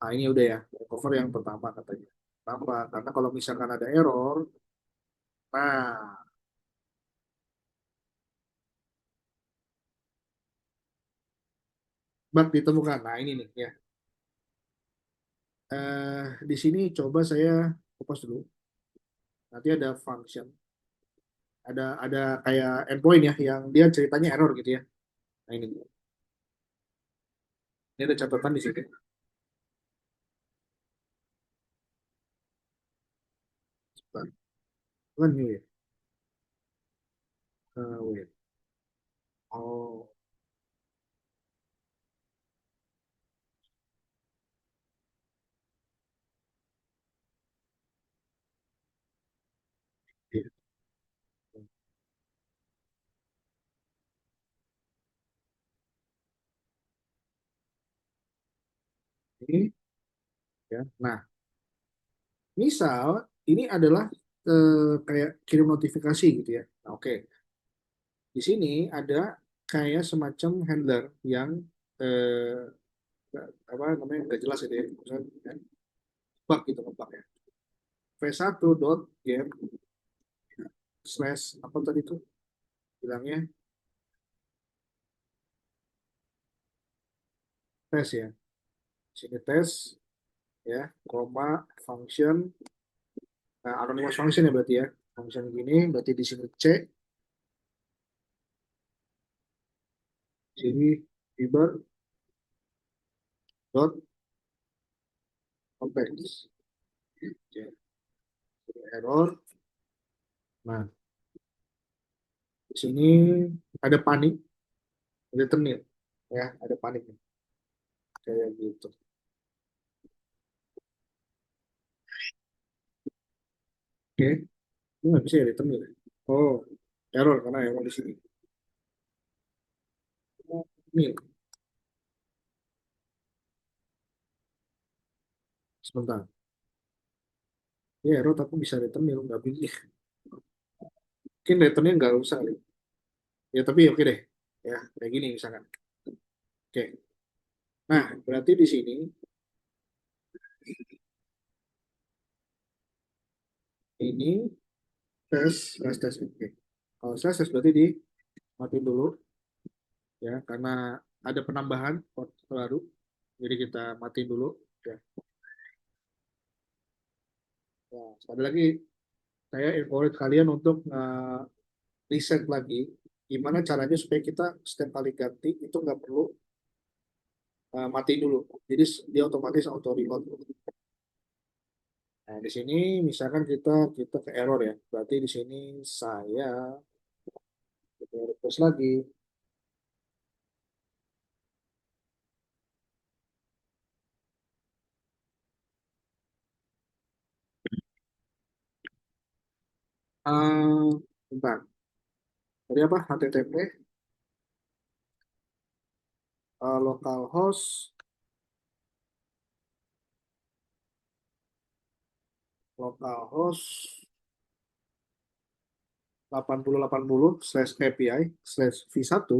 Nah, ini udah ya, recover yang pertama katanya. Kenapa? Karena kalau misalkan ada error, nah, bug ditemukan. Nah, ini nih ya. Di sini coba saya fokus dulu. Nanti ada function, ada kayak endpoint ya, yang dia ceritanya error gitu ya. Nah, ini ada catatan di sini. Sebentar. Kan ini ya. Wait. Oh, iya. Ini ya. Nah, misal ini adalah kayak kirim notifikasi gitu ya. Nah, oke. Di sini ada kayak semacam handler yang eh, apa namanya nggak jelas itu ya. Misalnya ya, bug gitu bug ya. V1 dot get slash apa tadi itu bilangnya tes ya. Sini tes. ya, koma, function, nah, anonymous function ya berarti ya, function gini, berarti di sini C, sini fiber dot context, oke, error, nah, di sini ada panik, ada ternil, ya, ada panik, kayak gitu, oke, ini nggak bisa ya returnil ya? Oh, error karena error di sini, nil, sebentar, ya error tapi bisa returnil, nggak bisa, mungkin returnil nggak usah kali. Ya tapi oke deh, ya kayak gini misalkan, oke, nah berarti di sini ini tes, oke, kalau tes berarti di matiin dulu ya karena ada penambahan port baru, jadi kita matiin dulu ya. Nah, sekali lagi saya encourage kalian untuk riset lagi gimana caranya supaya kita setiap kali ganti itu nggak perlu matiin dulu, jadi dia otomatis auto reload. Nah, di sini misalkan kita ke error ya, berarti di sini saya kita request lagi. Bentar, tadi apa? HTTP localhost 8080/API/v1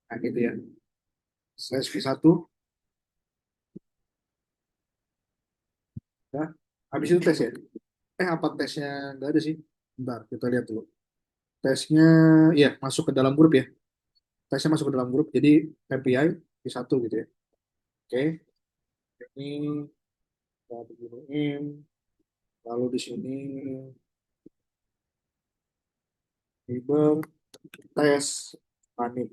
nah gitu ya, /v1 ya. Habis itu tes ya. Apa tesnya nggak ada sih? Bentar, kita lihat dulu. Tesnya, ya masuk ke dalam grup ya. Tesnya masuk ke dalam grup, jadi API v1 gitu ya. Oke, ini kita beginiin. Lalu di sini fiber tes panik.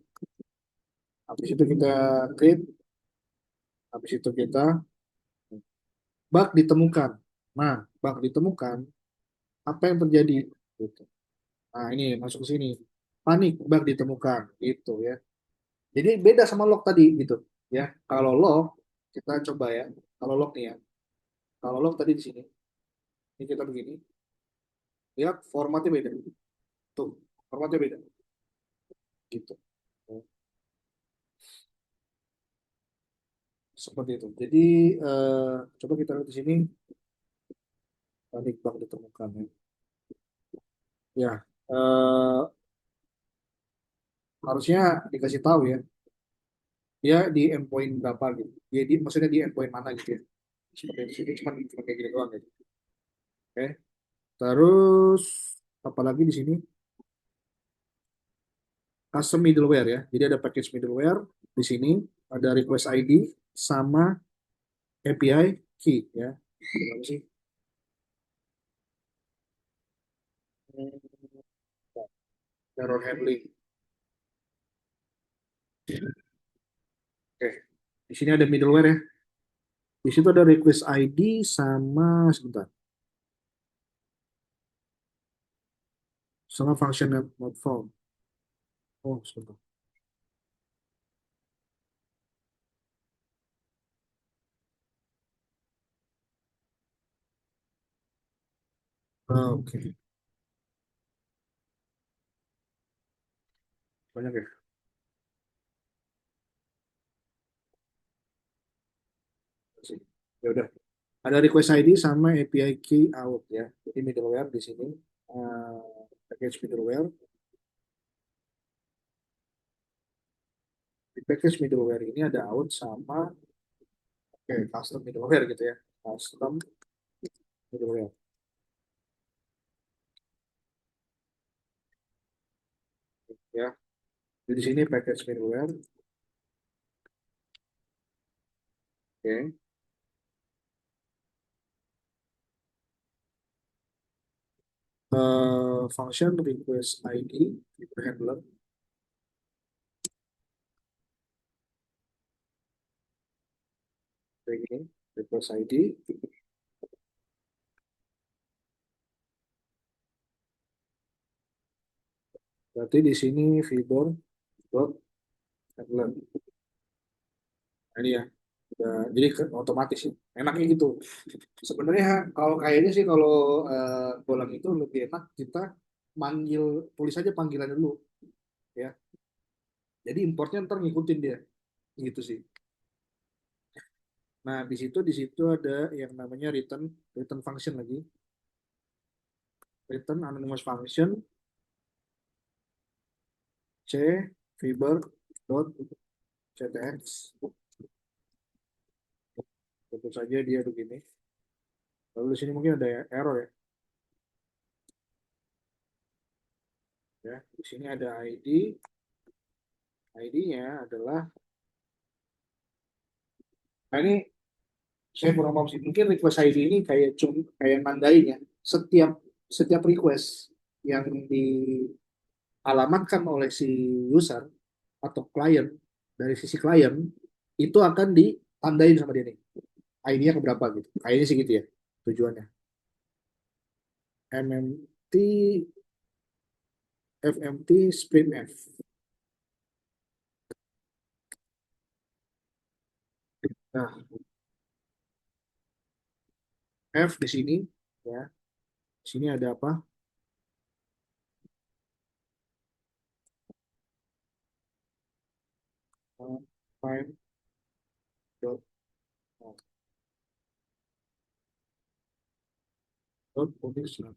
Habis itu kita create, habis itu kita bug ditemukan. Nah, bug ditemukan, apa yang terjadi? Gitu. Nah, ini masuk ke sini. Panik, bug ditemukan, gitu ya. Jadi beda sama log tadi gitu ya. Kalau log kita coba ya. Kalau log nih ya. Kalau log tadi di sini, ini kita begini, lihat formatnya beda. Tuh, formatnya beda gitu. Seperti itu. Jadi coba kita lihat di sini panik bug ditemukan ya. Ya, harusnya dikasih tahu ya. Dia di endpoint berapa gitu. Jadi maksudnya di endpoint mana gitu ya. Seperti itu. Ini cuma kayak gini doang gitu. Oke. Terus apalagi di sini custom middleware ya. Jadi ada package middleware di sini, ada request ID sama API key ya. Gimana sih? Error handling. Oke. Di sini ada middleware ya. Di situ ada request ID sama sebentar. Sama function not found. Oh, sebentar. Oke. Banyak ya. Ya udah. Ada request ID sama API key out ya. Jadi middleware di sini package middleware. Di package middleware ini ada out sama custom middleware gitu ya. Custom middleware ya. Jadi di sini package middleware. Oke. function request ID handler kayak gini, request ID. Berarti di sini fiber dot handler. Nah, ini ya. Jadi otomatis ya. Enaknya gitu. Sebenarnya kalau kayaknya sih kalau bolang itu lebih enak kita manggil tulis aja panggilan dulu ya. Jadi importnya ntar ngikutin dia gitu sih. Nah, di situ ada yang namanya return return function lagi. Return anonymous function c fiber dot ctx. Tentu saja dia begini. Lalu di sini mungkin ada error ya. Ya, di sini ada ID. ID-nya adalah, nah ini saya kurang paham sih. Mungkin request ID ini kayak kayak nandain ya. Setiap setiap request yang dialamatkan oleh si user atau klien dari sisi klien itu akan ditandain sama dia nih. ID-nya keberapa gitu. Kayaknya sih gitu ya tujuannya. MMT FMT Sprint F. Nah, F di sini ya. Di sini ada apa? Find dot dot position.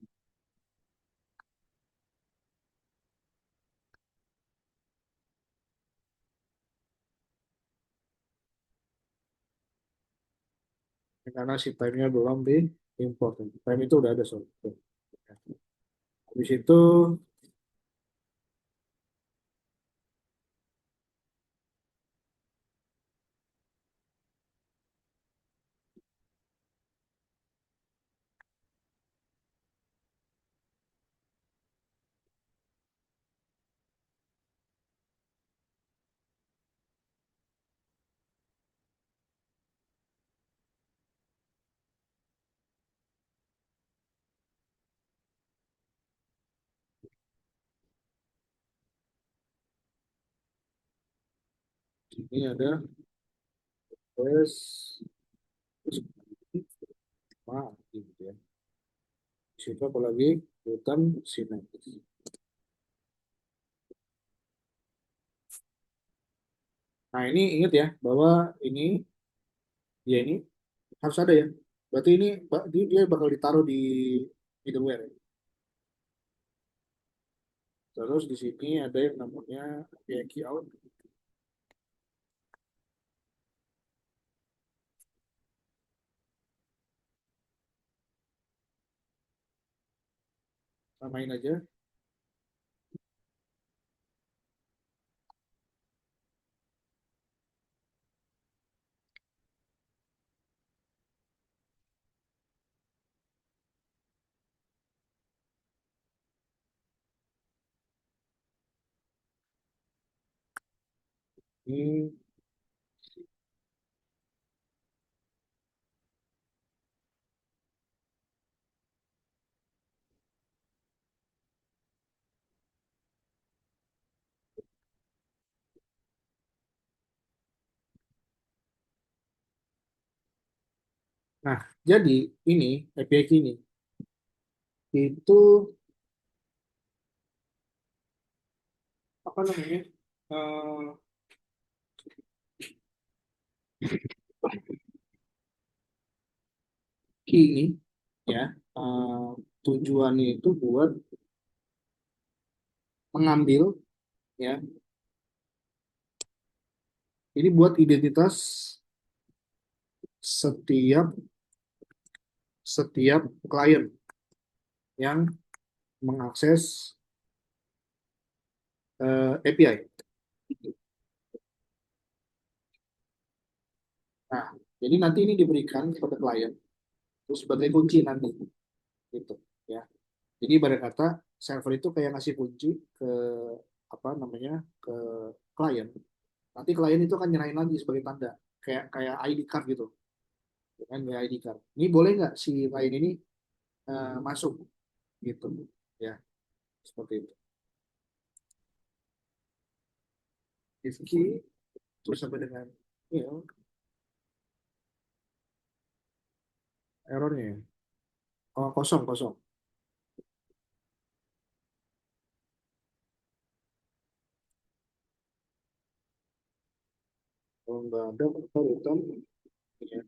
Karena si time-nya belum di import. Time itu udah ada soalnya. Habis itu ini ada request gitu ya. Di situ apalagi return synapse. Nah, ini ingat ya bahwa ini ya ini harus ada ya. Berarti ini dia bakal ditaruh di middleware ya. Terus di sini ada yang namanya key out. Samain aja. Ini, nah, jadi ini API ini itu apa namanya? eh Key ini ya tujuannya itu buat mengambil ya ini buat identitas setiap setiap klien yang mengakses API. Nah, jadi nanti ini diberikan kepada klien terus sebagai kunci nanti gitu ya. Jadi ibarat kata server itu kayak ngasih kunci ke apa namanya ke klien. Nanti klien itu akan nyerahin lagi sebagai tanda kayak kayak ID card gitu, ya kan kayak ID card. Ini boleh nggak si klien ini masuk gitu, ya seperti itu. Rifki terus sampai dengan ya, errornya ya. Oh, kosong kosong. Kalau nggak ada urutan ya.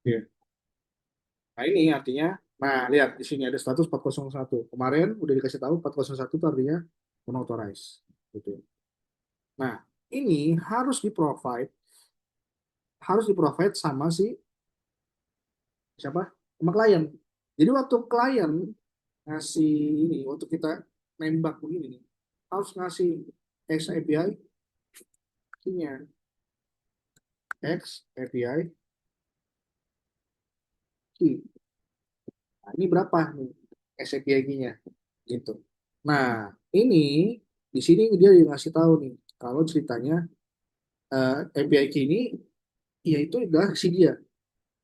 Iya. Nah ini artinya, nah lihat di sini ada status 401. Kemarin udah dikasih tahu 401 itu artinya unauthorized. Gitu. Nah ini harus di provide sama si siapa? Sama klien. Jadi waktu klien ngasih ini, waktu kita nembak begini nih, harus ngasih X API key-nya, X API key. Nah, ini berapa nih X API key-nya? Gitu. Nah, ini di sini dia ngasih tahu nih kalau ceritanya API key ini yaitu adalah si dia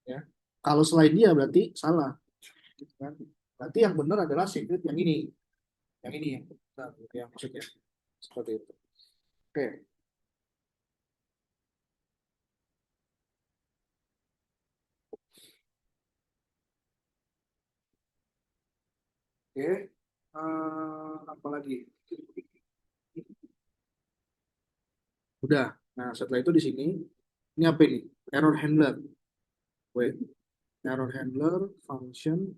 ya. Kalau selain dia berarti salah gitu kan. Berarti yang benar adalah secret yang ini. Yang ini yang benar, yang maksudnya seperti itu. Oke, oke. Apa lagi? Udah. Nah, setelah itu di sini ini apa ini? Error handler. Wait, error handler function.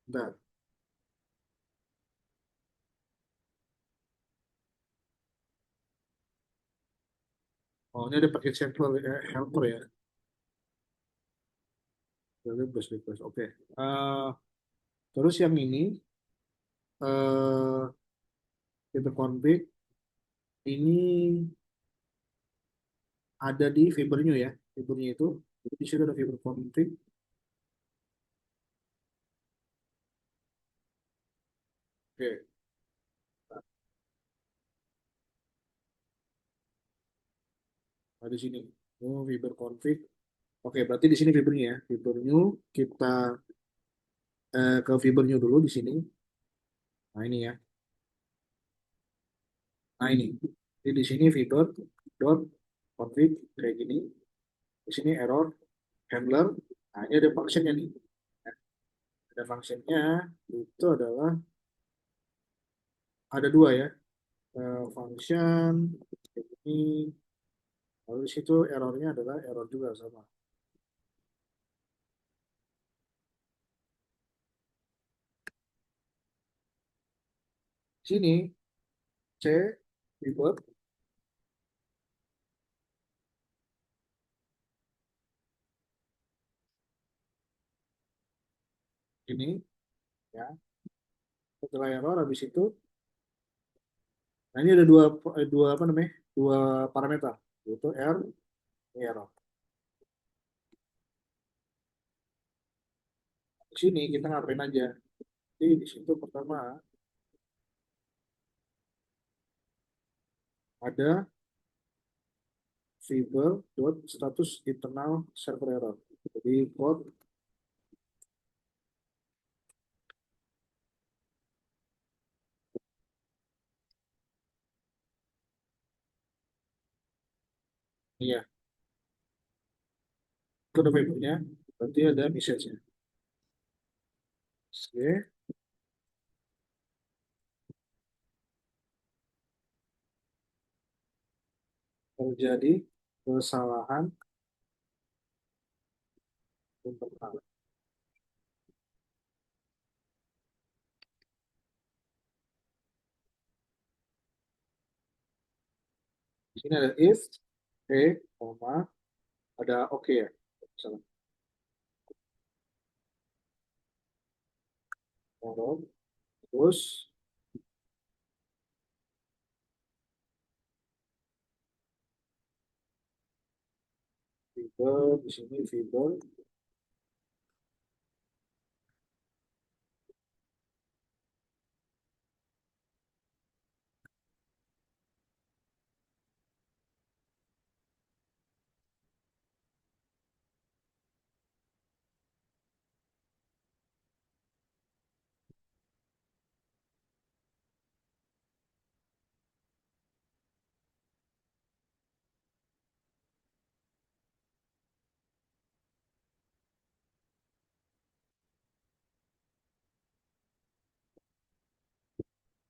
Bentar. Oh, ini ada paket sampler helper ya. Request request. Oke. Eh, terus yang ini fiber config ini ada di fibernya ya. Fibernya itu di sini ada fiber config. Oke, ada di sini. Oh, fiber config. Oke, berarti di sini fibernya ya. Fibernya kita ke fibernya dulu di sini. Nah, ini ya. Nah, ini. Jadi di sini fiber dot config kayak gini. Di sini error handler. Nah, ini ada functionnya nih. Nah, ada functionnya itu adalah ada dua ya. Function ini lalu di situ errornya adalah error juga sama. Sini C ribet ini ya setelah error habis itu nah ini ada dua apa namanya dua parameter yaitu R ini error. Di sini kita ngapain aja? Jadi di situ pertama ada fiber dot status internal server error. Jadi code iya itu ada fibernya berarti ada message-nya. Oke, terjadi kesalahan internal. Di sini ada if, koma, ada oke ya. Misalnya, error, terus fiber, di sini fiber.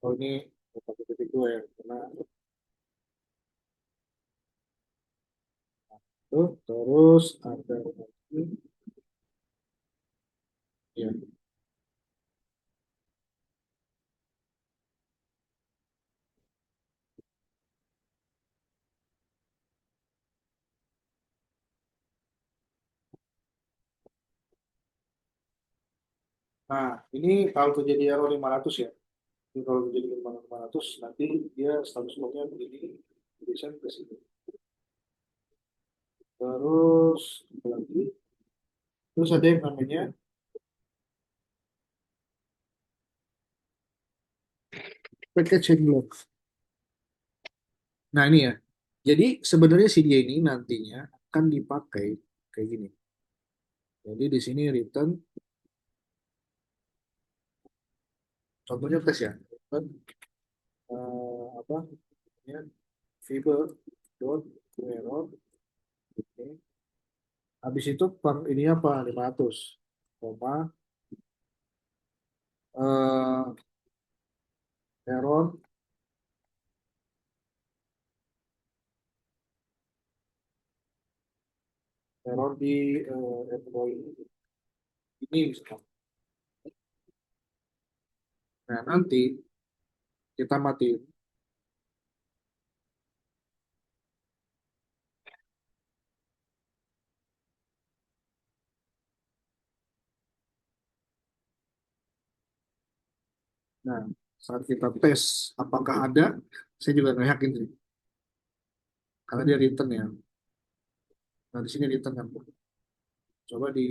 Oh ini pakai titik dua ya, karena itu terus ada lagi ya. Nah, ini kalau terjadi error 500 ya. Ini kalau terjadi 500 nanti dia status lognya begini, bisa ke sini. Terus apa lagi? Terus ada yang namanya packaging log. Nah, ini ya. Jadi sebenarnya si dia ini nantinya akan dipakai kayak gini. Jadi di sini return, contohnya tes ya. Return, apa? Ya, fiber dot error. Oke. Habis itu per ini apa? 500 koma error error di endpoint ini misalkan. Nah, nanti kita matiin. Nah, saat kita tes apakah ada, saya juga nggak yakin sih. Karena dia return ya. Nah, di sini return kan. Coba di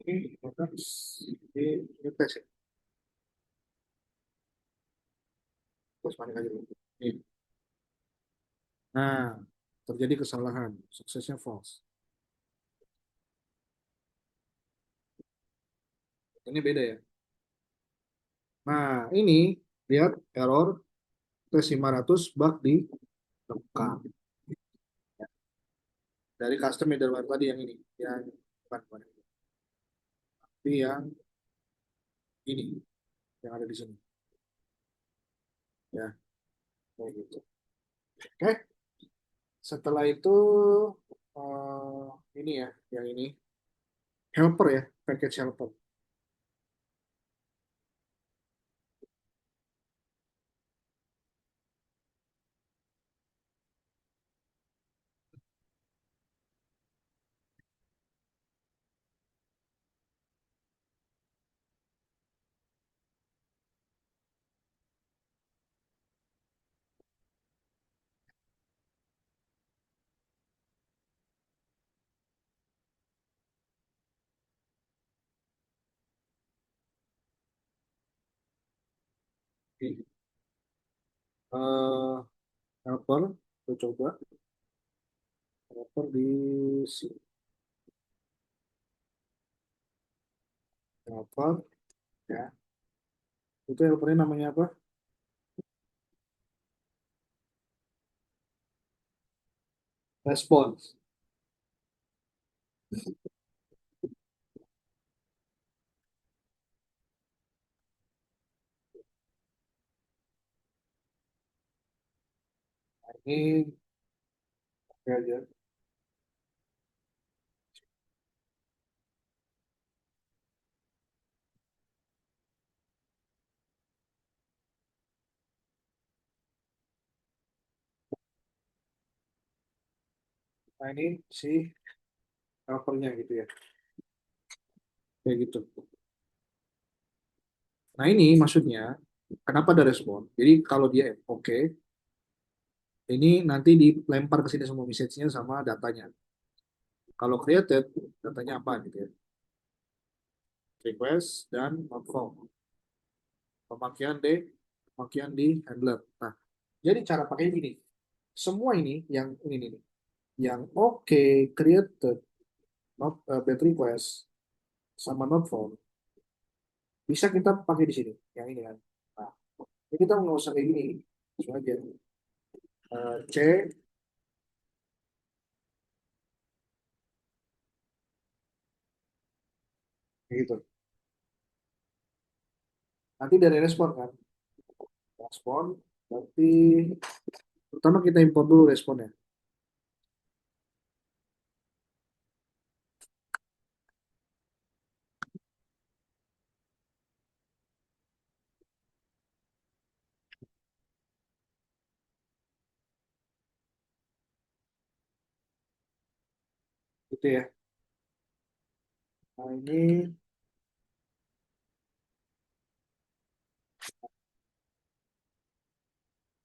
ini, maka di tes ya. Tes panik aja dulu. Ini. Nah, terjadi kesalahan. Suksesnya false. Ini beda ya. Nah, ini lihat error tes 500 bug di lengkap. Dari custom middleware tadi yang ini. Yang bukan ini. Tapi yang ini. Yang ada di sini. Ya, kayak gitu. Oke, setelah itu ini ya, yang ini helper ya, package helper. Eh, helper, kita coba helper di sini. Helper, ya. Itu helpernya namanya apa? Response. Nah, ini oke aja. Nah, ini si helpernya gitu ya. Kayak gitu. Nah, ini maksudnya kenapa ada respon? Jadi kalau dia oke, ini nanti dilempar ke sini semua message-nya sama datanya. Kalau created, datanya apa gitu ya? Request dan not found. Pemakaian pemakaian di handler. Nah, jadi cara pakai gini. Semua ini yang ini nih, yang oke created, not bad request sama not found bisa kita pakai di sini. Yang ini kan. Nah, ini kita nggak usah kayak gini. Langsung aja. C kayak gitu. Nanti dari respon kan. Respon. Berarti pertama kita import dulu responnya. Gitu ya. Nah, ini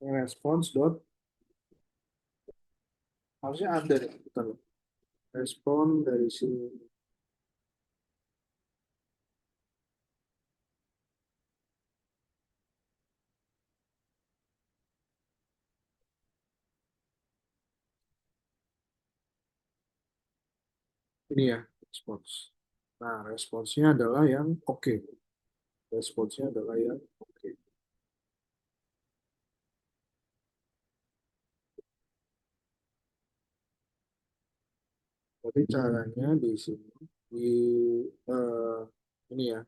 response dot harusnya ada deh. Bentar loh. Respon dari sini. Ini ya, respons. Nah, responsnya adalah yang oke. Responsnya adalah yang oke. Tapi caranya di sini, di eh, ini ya,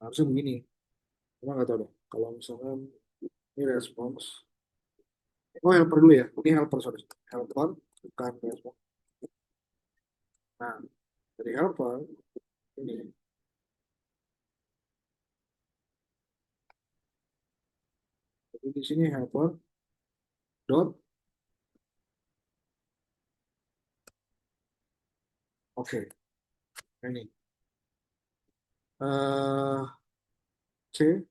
harusnya begini. Cuma nggak tahu deh. Kalau misalkan ini respons, oh helper dulu ya. Ini helper, sorry. Helper, bukan respons. Nah, dari helper, ini. Jadi di sini helper dot oke. Nah, ini. C,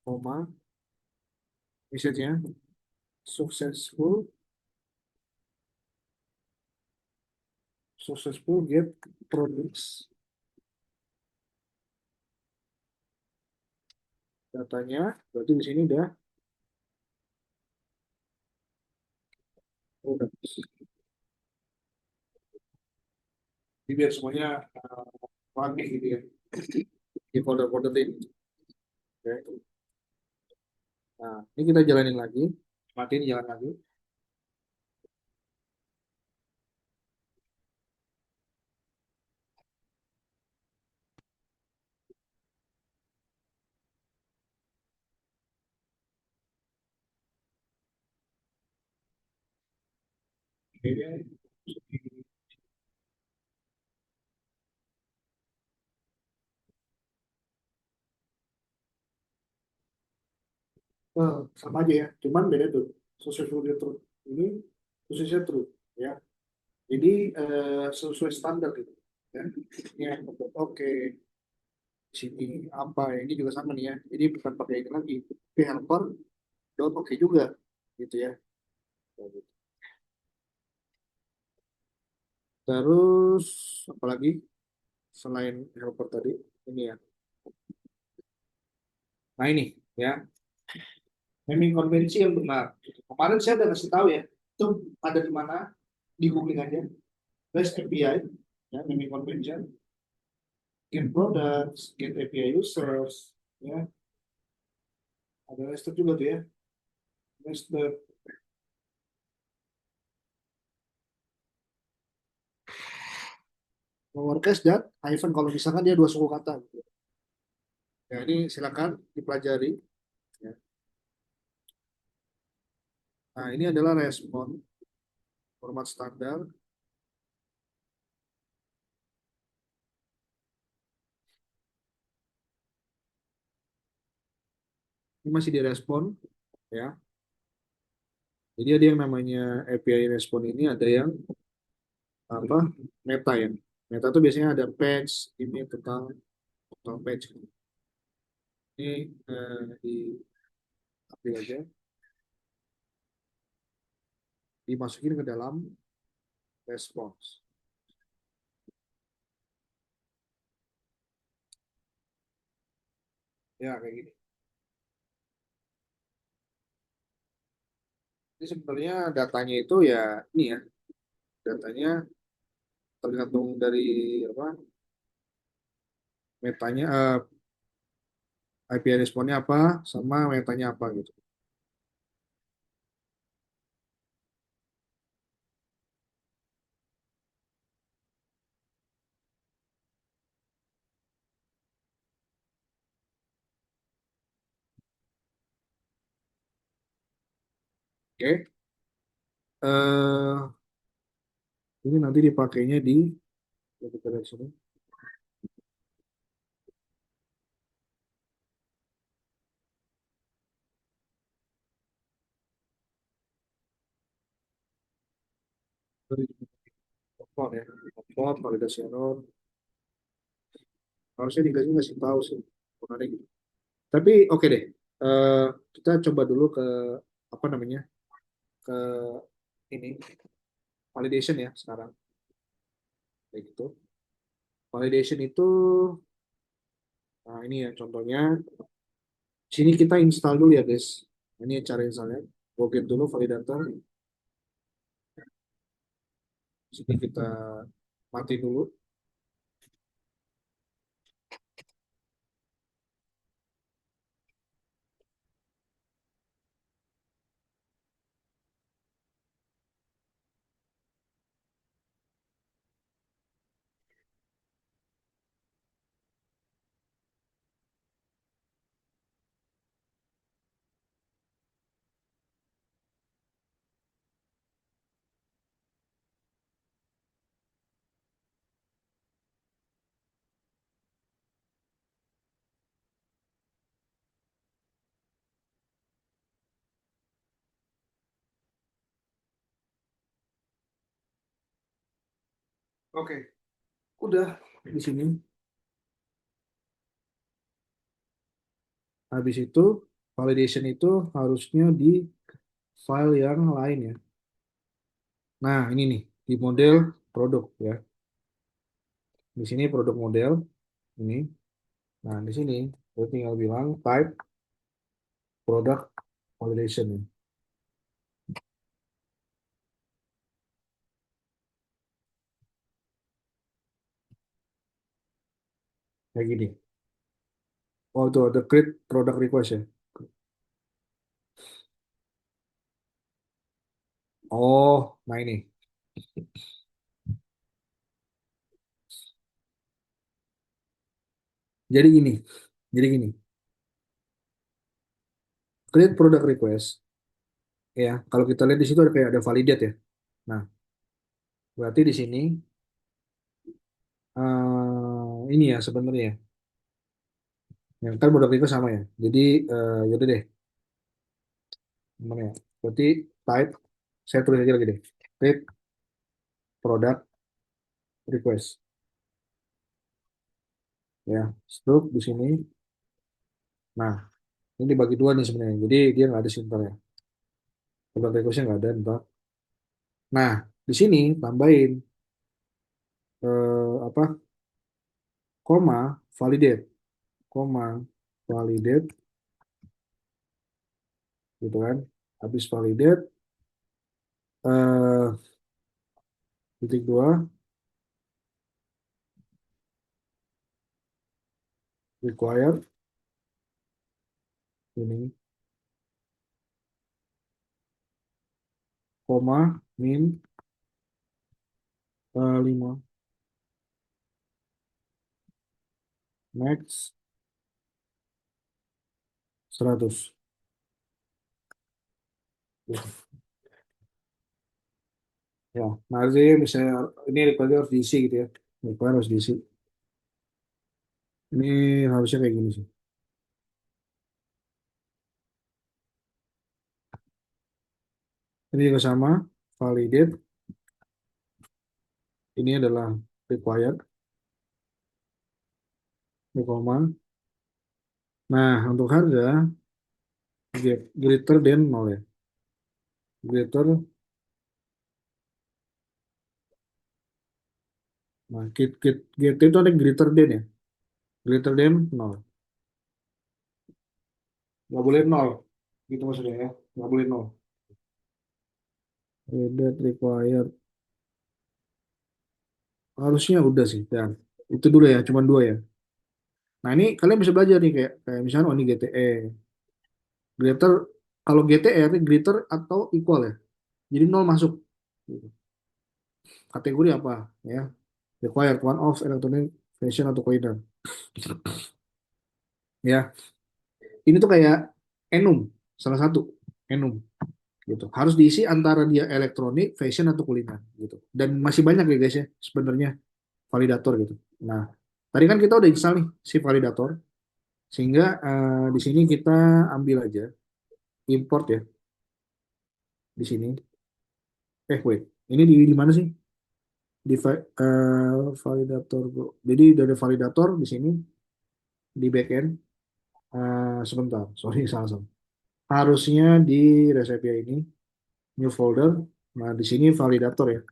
koma, message-nya successful, successful get products. Datanya, berarti di sini udah products. Jadi biar semuanya rapi gitu ya. Di folder-folder ini. Oke. Nah, ini kita jalanin lagi. Matiin jalan lagi. Oke. Sama aja ya, cuman beda tuh. Successful get true. Ini khususnya true. Ya. Jadi sesuai standar gitu. Ya. Ini yang oke. Sini apa ya? Ini juga sama nih ya. Jadi bukan pakai ini lagi. Oke, helper dot oke juga. Gitu ya. Terus apalagi selain helper tadi ini ya. Nah ini ya, naming konvensi yang benar. Kemarin saya udah kasih tahu ya, itu ada di mana di googling aja. REST API, ya, naming convention, get products, get API users, Ya, ada nested juga tuh ya. Nested lowercase dan hyphen kalau misalkan dia dua suku kata. Ya, ini silakan dipelajari. Ya. Nah, ini adalah respon format standar. Ini masih direspon, ya. Jadi ada yang namanya API respon ini ada yang apa meta ya. Meta itu biasanya ada page ini tentang page. Ini di ambil aja, dimasukin ke dalam response. Ya kayak gini. Ini sebenarnya datanya itu ya ini ya, datanya tergantung dari apa metanya, IP responnya apa sama metanya apa gitu. Oke. Eh ini nanti dipakainya di kita lihat sini. Telepon ya, telepon validasi error. Harusnya dikasih ngasih tahu sih. Menarik. Tapi oke deh. Eh kita coba dulu ke apa namanya, ke ini validation ya sekarang. Kayak gitu. Validation itu, nah ini ya contohnya. Sini kita install dulu ya guys. Ini cara installnya. Login dulu validator. Sini kita mati dulu. Oke, udah di sini. Habis itu validation itu harusnya di file yang lain ya. Nah, ini nih di model produk ya. Di sini produk model ini. Nah, di sini kita tinggal bilang type product validation. Kayak gini. Oh, itu ada create product request ya. Oh, nah ini. Jadi gini. Jadi gini. Create product request ya. Kalau kita lihat di situ ada kayak ada validate ya. Nah, berarti di sini ini ya sebenarnya ya. Yang kan produk request sama ya. Jadi yaudah deh. Gimana ya? Berarti type saya tulis aja lagi deh. Create product request ya. Stroke di sini. Nah, ini dibagi dua nih sebenarnya. Jadi dia nggak ada sebentar ya. Product requestnya nggak ada ntar. Nah, di sini tambahin apa? Koma validate, koma validate gitu kan. Habis validate eh titik dua required ini, koma, min, 5, max 100. Ya, nah jadi misalnya ini require harus diisi gitu ya. Require harus diisi. Ini harusnya kayak gini sih. Ini juga sama, validate. Ini adalah required, ini koma. Nah, untuk harga greater than 0 ya. Greater, nah, GT itu ada greater than ya. Greater than 0. Nggak boleh 0. Gitu maksudnya ya. Nggak boleh 0. That required. Harusnya udah sih. Dan itu dulu ya, cuma dua ya. Nah, ini kalian bisa belajar nih kayak kayak misalnya oh ini GTE. Greater, kalau GTE itu greater atau equal ya. Jadi 0 masuk. Gitu. Kategori apa ya? Required one of electronic fashion atau coiner. Ya, ini tuh kayak enum, salah satu enum gitu. Harus diisi antara dia elektronik, fashion atau kuliner gitu. Dan masih banyak ya guys ya sebenarnya validator gitu. Nah, tadi kan kita udah install nih si validator, sehingga di sini kita ambil aja import ya di sini. Wait, ini di mana sih? Di validator bro. Jadi dari validator di sini di backend. Sebentar, sorry salah salah. Harusnya di Resepia ini new folder. Nah, di sini validator ya.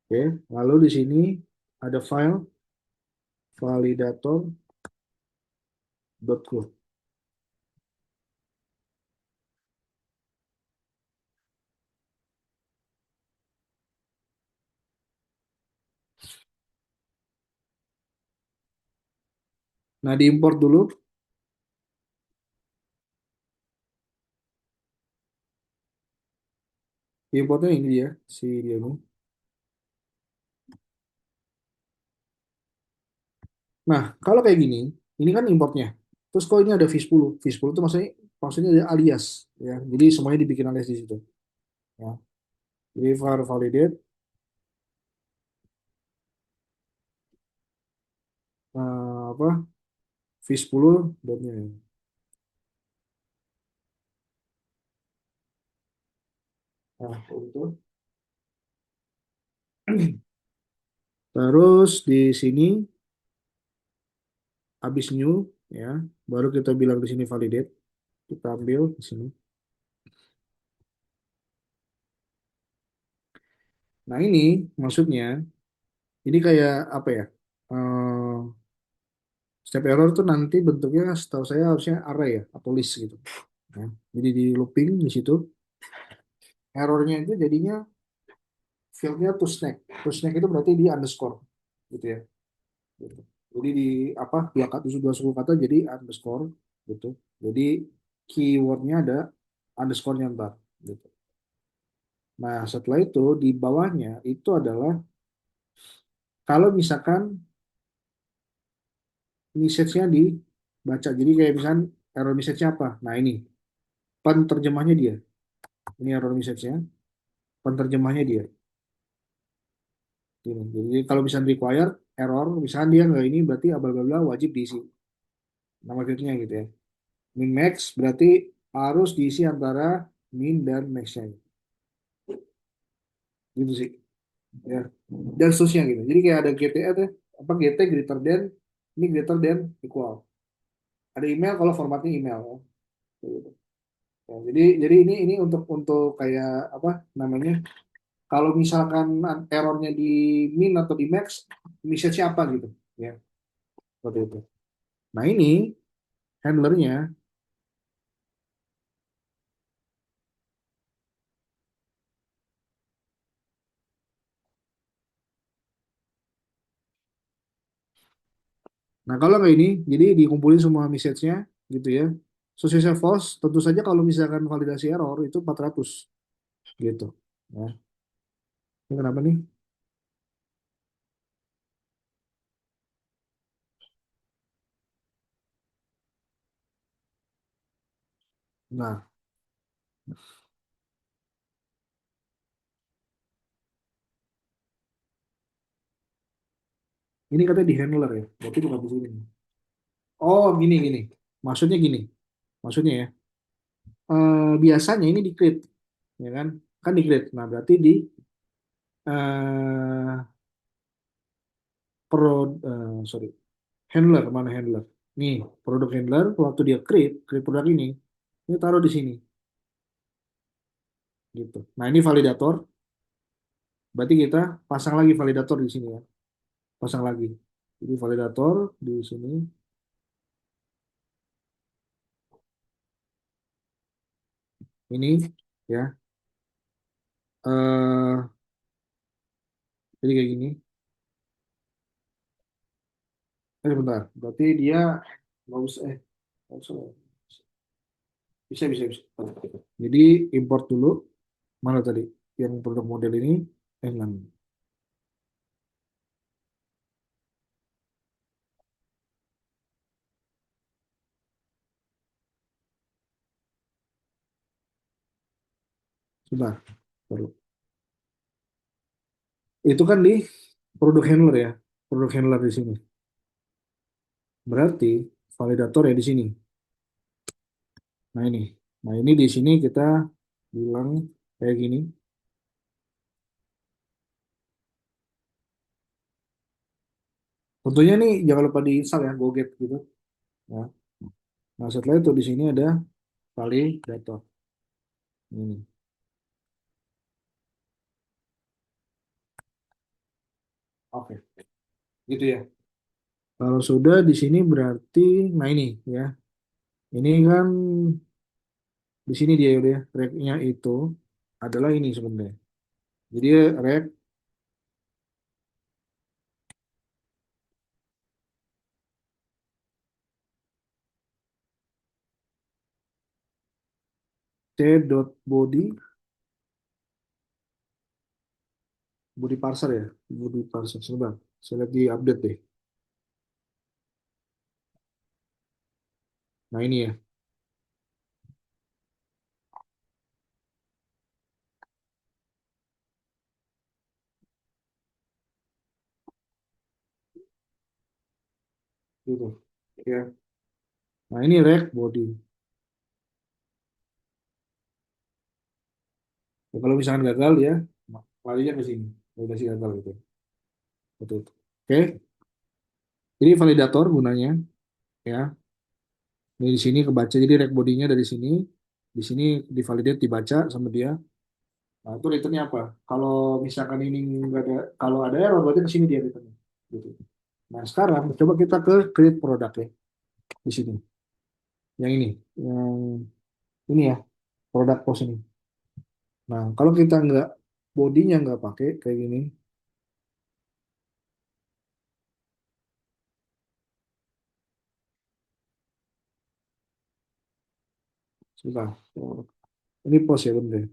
Oke, lalu di sini ada file validator.co. Nah, diimport dulu. Importnya ini dia, si dia ini. Nah, kalau kayak gini, ini kan importnya. Terus kalau ini ada v10, v10 itu maksudnya ada alias ya. Jadi semuanya dibikin alias di situ ya. Jadi var validate apa v10 dotnya. Nah, itu. Terus di sini habis new ya, baru kita bilang di sini validate. Kita ambil di sini. Nah, ini maksudnya ini kayak apa ya? Eh, Step error tuh nanti bentuknya setahu saya harusnya array ya atau list gitu. Ya. Jadi di looping di situ errornya itu jadinya fieldnya to snack. To snack itu berarti di underscore gitu ya. Gitu. Jadi di apa dua kata dua suku kata jadi underscore gitu. Jadi keywordnya ada underscore-nya ntar gitu. Nah setelah itu di bawahnya itu adalah kalau misalkan message-nya dibaca. Jadi kayak misalkan error message-nya apa? Nah ini penterjemahnya dia. Ini error message-nya, penterjemahnya dia. Ini. Jadi kalau misalnya required error, misalnya dia nggak ini berarti bla bla bla wajib diisi nama fieldnya gitu ya. Min max berarti harus diisi antara min dan max-nya gitu sih. Ya. Dan seterusnya gitu. Jadi kayak ada GT tuh apa GT greater than ini greater than equal. Ada email kalau formatnya email ya. Gitu. Ya, jadi ini untuk kayak apa namanya? Kalau misalkan errornya di min atau di max, message apa gitu ya. Seperti itu. Nah, ini handlernya. Nah, kalau nggak ini, jadi dikumpulin semua message-nya. gitu ya. Sosisnya false, tentu saja kalau misalkan validasi error itu 400 gitu. Ya. Ini kenapa nih? Nah, ini katanya di handler ya. Berarti bukan di sini. Oh, gini gini. Maksudnya gini. Maksudnya ya. Biasanya ini di create, ya kan? Kan di create. Nah, berarti di eh sorry, handler mana handler? Nih, produk handler waktu dia create produk ini taruh di sini gitu. Nah, ini validator. Berarti kita pasang lagi validator di sini ya. Pasang lagi. Jadi validator di sini ini ya. eh jadi kayak gini. Bentar. Berarti dia nggak usah nggak usah. Bisa bisa bisa. Jadi import dulu mana tadi yang produk model ini enam. Sebentar. Baru. Itu kan di produk handler ya. Produk handler di sini. Berarti validator ya di sini. Nah ini. Nah ini di sini kita bilang kayak gini. Tentunya nih jangan lupa diinstal ya, Goget gitu. Ya. Nah setelah itu di sini ada validator. Ini. Oke, gitu ya. Kalau sudah di sini berarti, nah ini ya. Ini kan di sini dia udah ya. Reg-nya itu adalah ini sebenarnya. Jadi reg t.body body parser ya. Body parser. Sebentar. Saya lagi update deh. Nah ini ya. Gitu. Ya. Nah ini reg body. Ya, kalau misalkan gagal ya, larinya ke sini. Validasi gagal gitu. Betul. Oke. Ini validator gunanya ya. Ini di sini kebaca jadi reg bodinya dari sini. Di sini divalidate dibaca sama dia. Nah, itu returnnya apa? Kalau misalkan ini nggak ada, kalau ada error berarti ke sini dia returnnya. Gitu. Nah, sekarang coba kita ke create product ya di sini. Yang ini ya, produk post ini. Nah, kalau kita nggak bodinya nggak pakai kayak gini, sebentar. Ini post ya bener.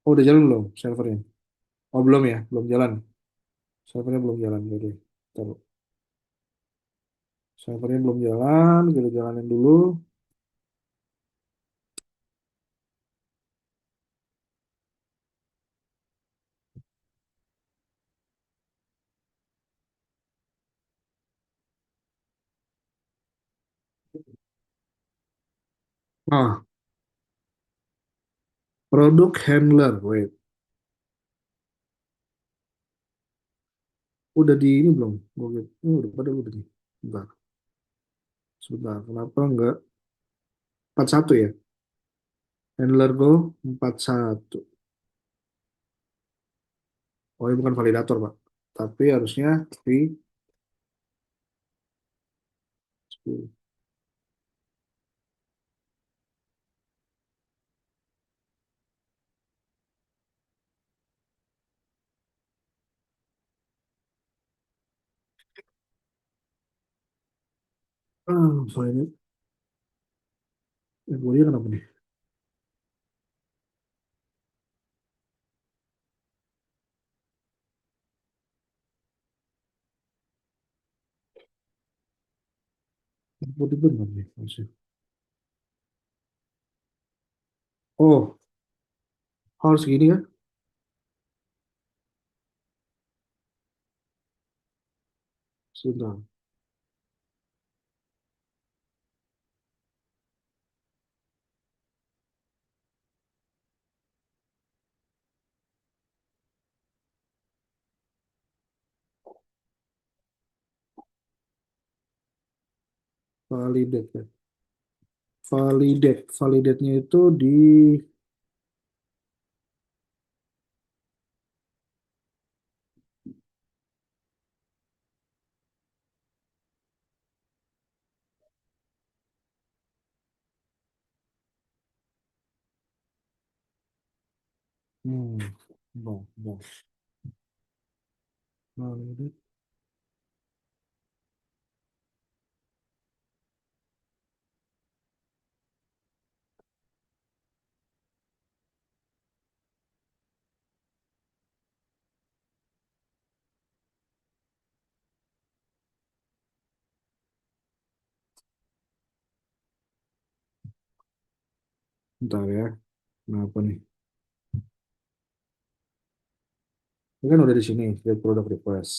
Oh, udah jalan belum servernya? Oh, belum ya, belum jalan. Servernya belum jalan jadi. Taruh. Servernya belum jalan, kita jalanin dulu. Nah, produk handler, wait. Udah di ini belum? Gue lihat. Ini udah pada udah nih. Sebentar, sebentar. Kenapa enggak 41 ya? Handler Go 41. Oh, ini bukan validator, Pak. Tapi harusnya di 10. Soalnya body kenapa nih? Body benar nih maksudnya. Oh, harus gini ya? Sebentar. Validate ya. Validate-nya itu di hmm, bang, bang. Validate. Bentar ya. Kenapa nih? Ini kan udah di sini, create product request.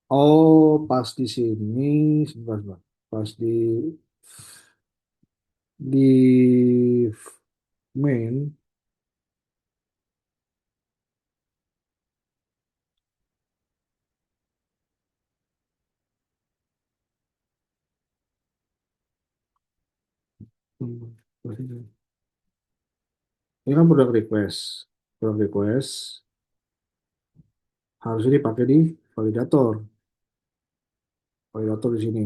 Oh, pas di sini, sebentar, sebentar. Pas di main, ini kan product request. Product request harusnya dipakai di validator. Validator di sini.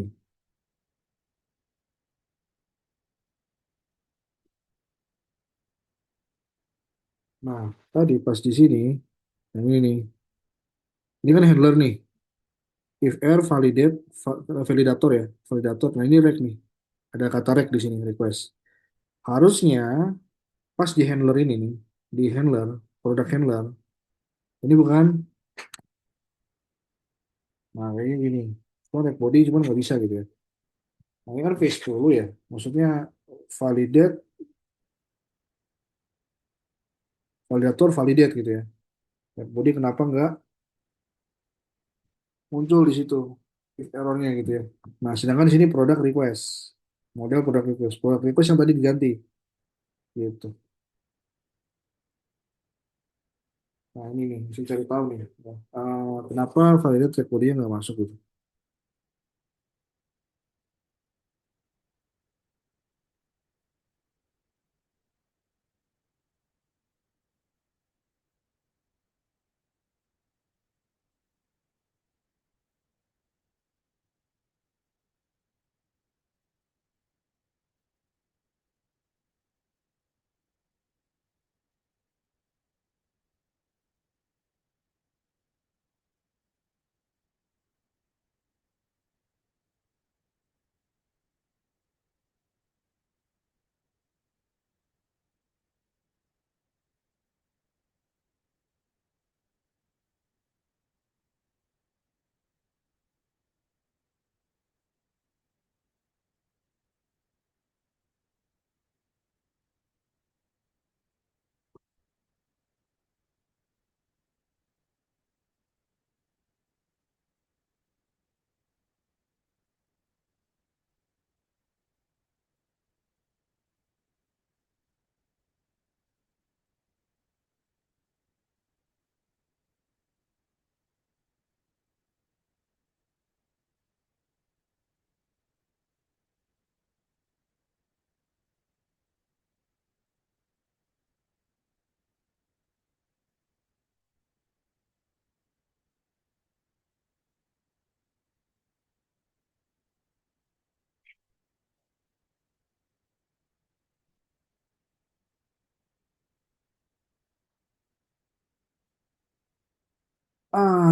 Nah, tadi pas di sini, yang ini nih. Ini kan handler nih. If error validate, validator ya. Validator. Nah, ini rec nih. Ada kata rec di sini, request. Harusnya pas di handler ini nih, di handler, product handler, ini bukan, nah kayaknya gini. Cuma rec body cuma nggak bisa gitu ya. Nah, ini kan phase dulu ya. Maksudnya validate, validator validate gitu ya. Rec body kenapa nggak muncul di situ if errornya gitu ya. Nah, sedangkan di sini product request. Model product request. Product request yang tadi diganti gitu. Nah, ini nih, mesti cari tahu nih. Kenapa validate check body nggak masuk gitu.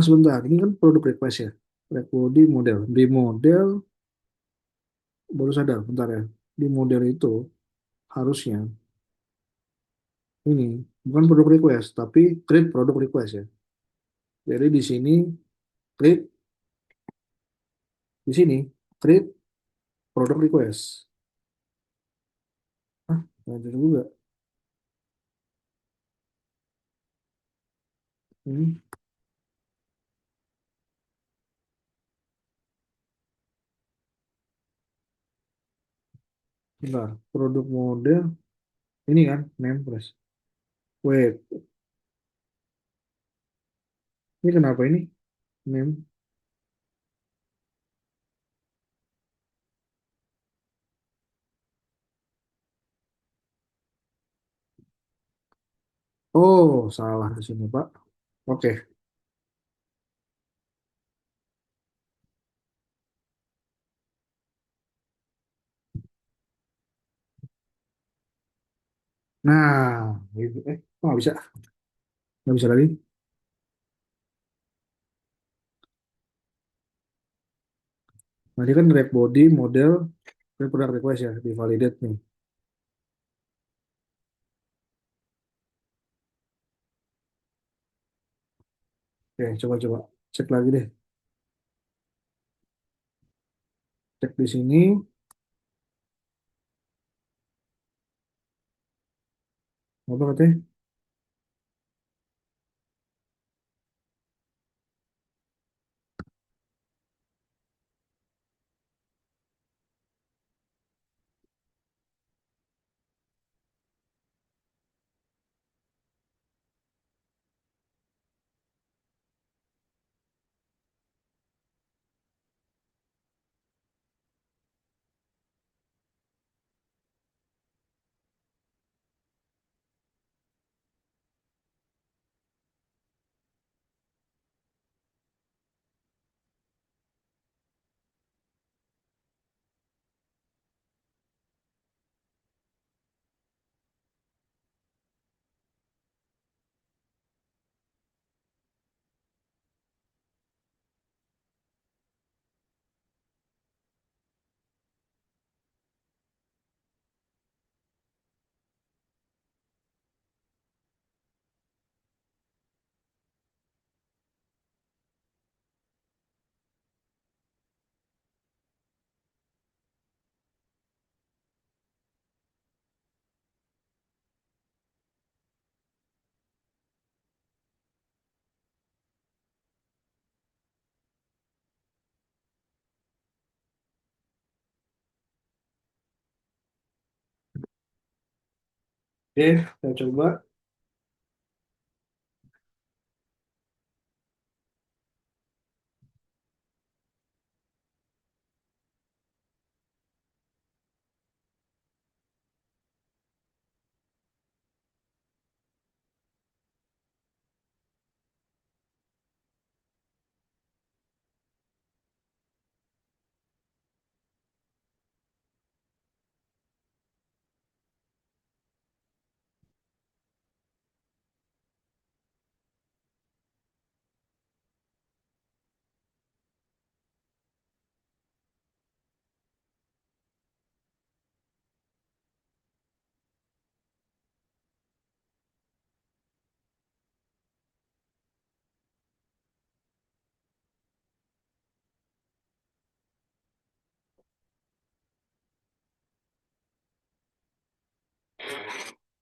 Sebentar. Ini kan product request ya. Black body model. Di model, baru sadar, bentar ya. Di model itu harusnya ini bukan produk request, tapi create produk request ya. Jadi di sini create, di sini create produk request. Ah, nggak ada juga. Ini, bentar. Produk model, ini kan, name press. Wait, ini kenapa ini? Name. Oh, salah di sini, Pak. Oke. Nah, gitu. Kok nggak bisa? Nggak bisa lagi. Nah, dia kan React Body, model, dan product request ya, di validate nih. Oke, coba-coba. Cek lagi deh. Cek di sini. Apa katanya? Oke, saya coba.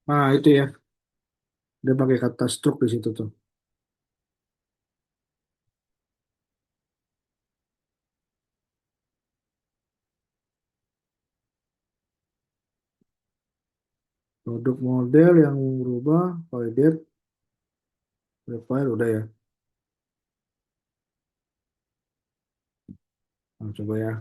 Nah, itu ya. Dia pakai kata stroke di situ tuh. Produk model yang berubah, validate, require, udah ya. Nah, coba ya.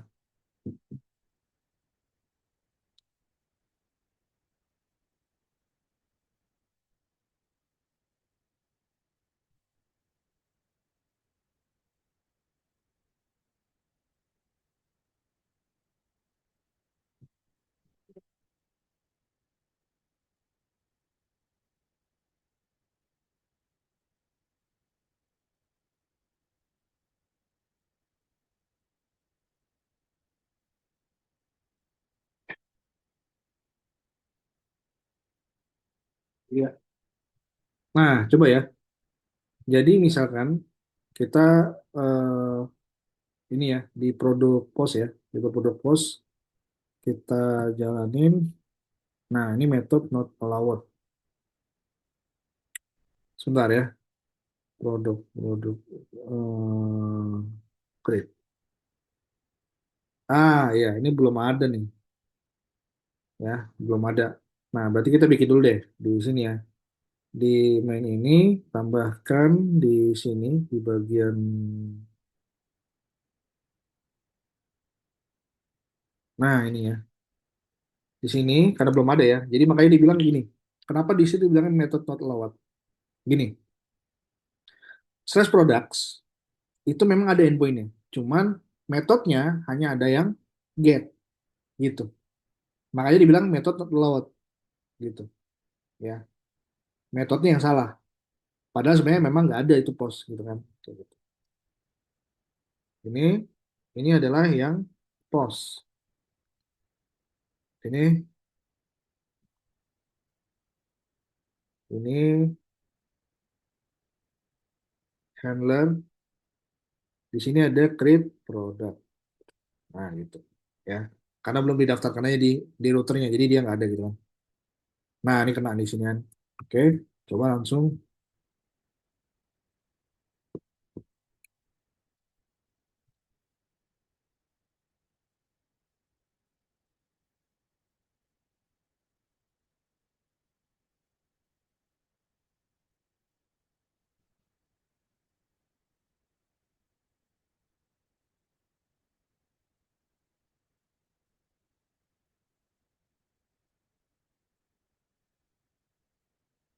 Iya. Nah, coba ya. Jadi misalkan kita eh, ini ya di produk pos ya, di produk pos kita jalanin. Nah, ini method not allowed. Sebentar ya, produk create. Ya, ini belum ada nih, ya, belum ada. Nah, berarti kita bikin dulu deh di sini ya. Di main ini tambahkan di sini di bagian, nah ini ya. Di sini karena belum ada ya. Jadi makanya dibilang gini. Kenapa di situ dibilangin method not allowed? Gini, slash products itu memang ada endpointnya. Cuman metodenya hanya ada yang get gitu. Makanya dibilang method not allowed gitu ya. Metodenya yang salah. Padahal sebenarnya memang nggak ada itu post gitu kan. Kayak gitu. Ini ini adalah yang post. Ini handler. Di sini ada create product. Nah gitu ya. Karena belum didaftarkan aja di routernya, jadi dia nggak ada gitu kan. Nah ini kena di sini kan. Oke, coba langsung.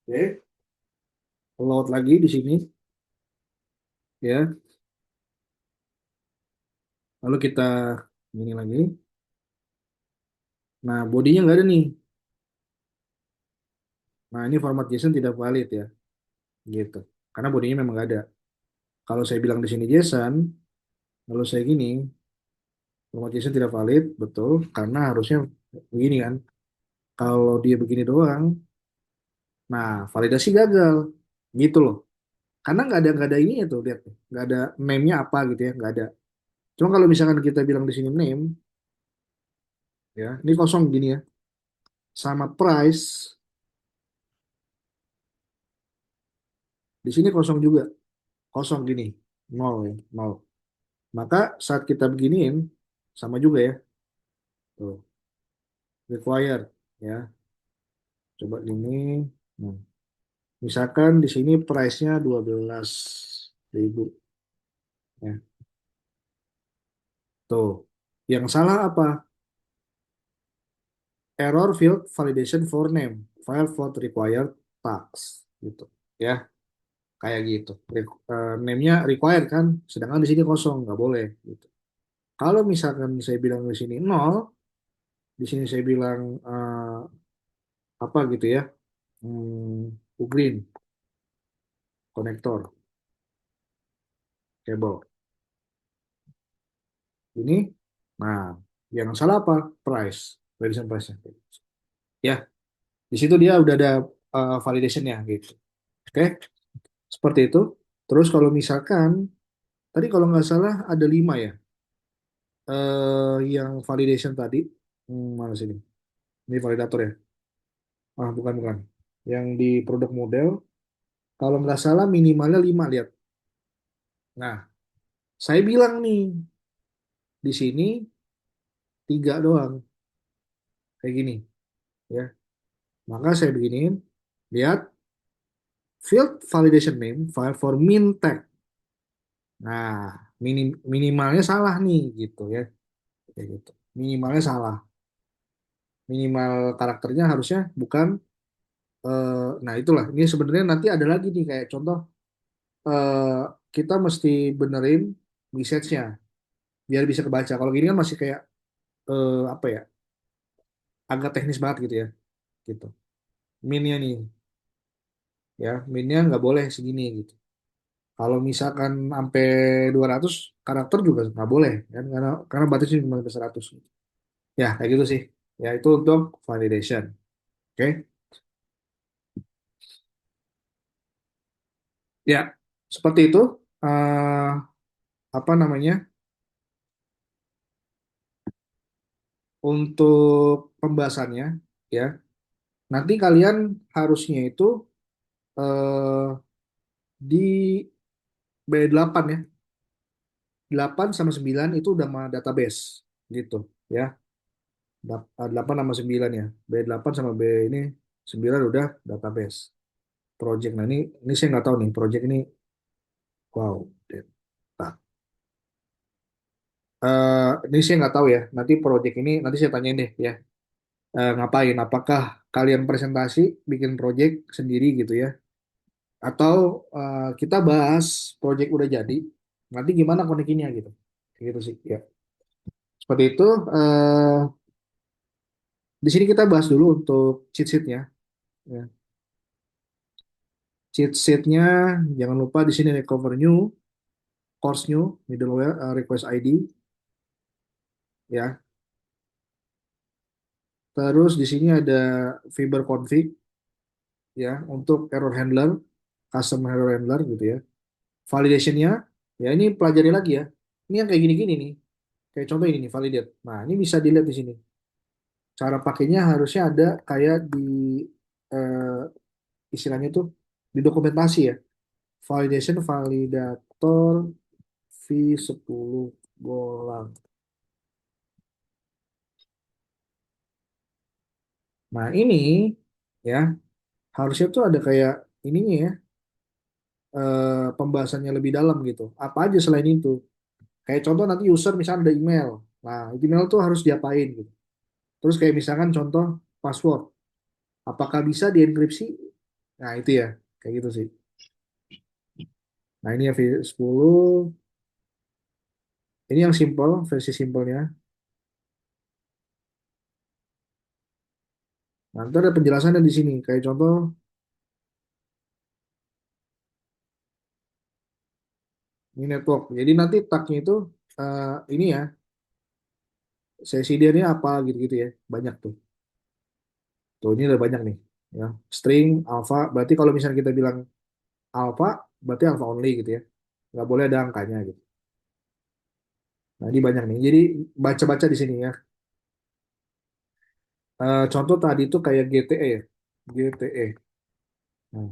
Oke, load lagi di sini ya. Lalu kita ini lagi. Nah, bodinya nggak ada nih. Nah, ini format JSON tidak valid ya, gitu. Karena bodinya memang nggak ada. Kalau saya bilang di sini JSON, lalu saya gini, format JSON tidak valid, betul. Karena harusnya begini kan. Kalau dia begini doang, nah validasi gagal, gitu loh. Karena nggak ada ini ya tuh, lihat, nggak ada name-nya apa gitu ya, nggak ada. Cuma kalau misalkan kita bilang di sini name, ya, ini kosong gini ya, sama price, di sini kosong juga, kosong gini, nol ya, nol. Maka saat kita beginiin, sama juga ya, tuh, required, ya, coba ini, nah, misalkan di sini price-nya 12.000, ya, tuh, yang salah apa? Error field validation for name, file for required tags, gitu, ya, kayak gitu. Name-nya required kan, sedangkan di sini kosong, nggak boleh, gitu. Kalau misalkan saya bilang di sini nol, di sini saya bilang apa gitu ya, green konektor kabel ini, nah yang salah apa? Price, validation price. Ya, di situ dia udah ada validationnya gitu. Oke, seperti itu. Terus kalau misalkan tadi kalau nggak salah ada 5 ya, yang validation tadi. Mana sini? Ini validator ya? Bukan bukan. Yang di produk model, kalau nggak salah minimalnya 5 lihat. Nah, saya bilang nih di sini 3 doang, kayak gini ya. Maka saya beginiin, lihat field validation name file for min tag. Nah, minimalnya salah nih gitu ya. Kayak gitu. Minimalnya salah. Minimal karakternya harusnya bukan nah itulah. Ini sebenarnya nanti ada lagi nih kayak contoh, eh, kita mesti benerin message-nya biar bisa kebaca. Kalau gini kan masih kayak apa ya? Agak teknis banget gitu ya, gitu. Minnya nih ya, minnya nggak boleh segini gitu. Kalau misalkan sampai 200 karakter juga nggak boleh kan, karena batasnya cuma sampai 100 gitu. Ya kayak gitu sih. Ya itu untuk validation. Oke. Ya, seperti itu. Eh, apa namanya? Untuk pembahasannya, ya. Nanti kalian harusnya itu eh, di B8 ya. 8 sama 9 itu udah sama database gitu ya. 8 sama 9 ya. B8 sama B ini 9 udah database. Project. Nah ini saya nggak tahu nih project ini. Wow. Nah, ini saya nggak tahu ya. Nanti project ini nanti saya tanyain deh ya. Ngapain? Apakah kalian presentasi, bikin project sendiri gitu ya? Atau kita bahas project udah jadi, nanti gimana koneksinya gitu? Gitu sih. Ya. Seperti itu. eh, di sini kita bahas dulu untuk cheat sheet-nya. Ya. Cheat sheet-nya jangan lupa di sini recover new, course new, middleware, request ID, ya. Terus di sini ada fiber config, ya, untuk error handler, custom error handler gitu ya. Validation-nya, ya ini pelajari lagi ya. Ini yang kayak gini-gini nih. Kayak contoh ini nih, validate. Nah, ini bisa dilihat di sini. Cara pakainya harusnya ada kayak di eh, istilahnya tuh di dokumentasi ya. Validation validator V10 Golang. Nah, ini ya harusnya tuh ada kayak ininya ya, pembahasannya lebih dalam gitu. Apa aja selain itu? Kayak contoh nanti user misalnya ada email. Nah, email tuh harus diapain gitu. Terus kayak misalkan contoh password. Apakah bisa dienkripsi? Nah, itu ya. Kayak gitu sih. Nah, ini ya V10. Ini yang simple, versi simpelnya. Nah, nanti ada penjelasannya di sini. Kayak contoh, ini network. Jadi nanti tagnya itu ini ya, sesi dia ini apa gitu-gitu ya. Banyak tuh. Tuh, ini udah banyak nih. Ya. String, alpha. Berarti kalau misalnya kita bilang alpha, berarti alpha only gitu ya. Nggak boleh ada angkanya gitu. Nah, ini banyak nih. Jadi baca-baca di sini ya. Contoh tadi itu kayak GTE ya. GTE. Nah,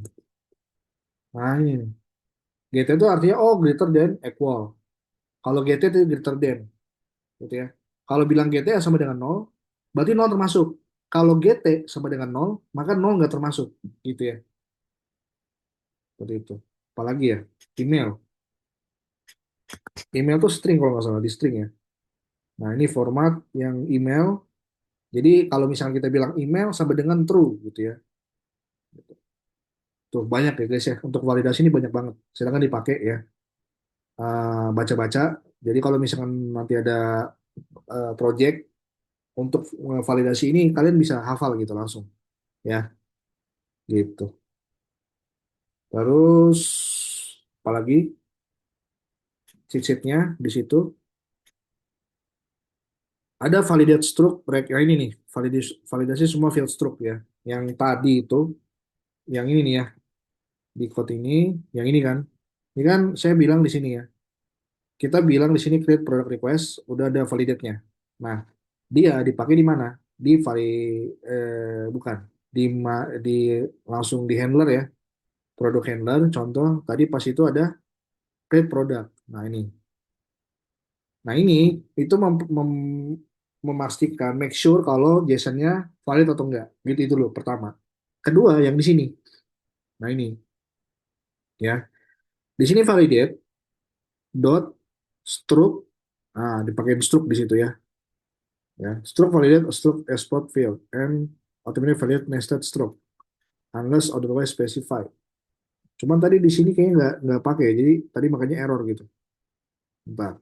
nah ini. GTE itu artinya oh greater than equal. Kalau GT itu greater than gitu ya. Kalau bilang GT sama dengan nol, berarti nol termasuk. Kalau GT sama dengan nol, maka nol nggak termasuk, gitu ya. Seperti itu. Apalagi ya, email. Email tuh string kalau nggak salah, di string ya. Nah, ini format yang email. Jadi kalau misalnya kita bilang email sama dengan true, gitu ya. Tuh banyak ya guys ya. Untuk validasi ini banyak banget. Silakan dipakai ya. Baca-baca. Jadi kalau misalkan nanti ada project untuk validasi ini, kalian bisa hafal gitu langsung, ya. Gitu. Terus apalagi cheat sheet-nya di situ ada validate stroke ya ini nih validasi validasi semua field stroke ya. Yang tadi itu yang ini nih ya di code ini yang ini kan. Ini kan saya bilang di sini ya. Kita bilang di sini create product request udah ada validate-nya. Nah, dia dipakai di mana? Di bukan di langsung di handler ya. Product handler contoh tadi pas itu ada create product. Nah, ini. Nah, ini itu memastikan, make sure kalau JSON-nya valid atau enggak. Gitu itu loh pertama. Kedua, yang di sini. Nah, ini ya. Di sini validate dot struct. Nah, dipakai struct di situ ya. Ya, struct validate struct export field and automatically validate nested struct unless otherwise specified. Cuman tadi di sini kayaknya nggak pakai, jadi tadi makanya error gitu. Bentar,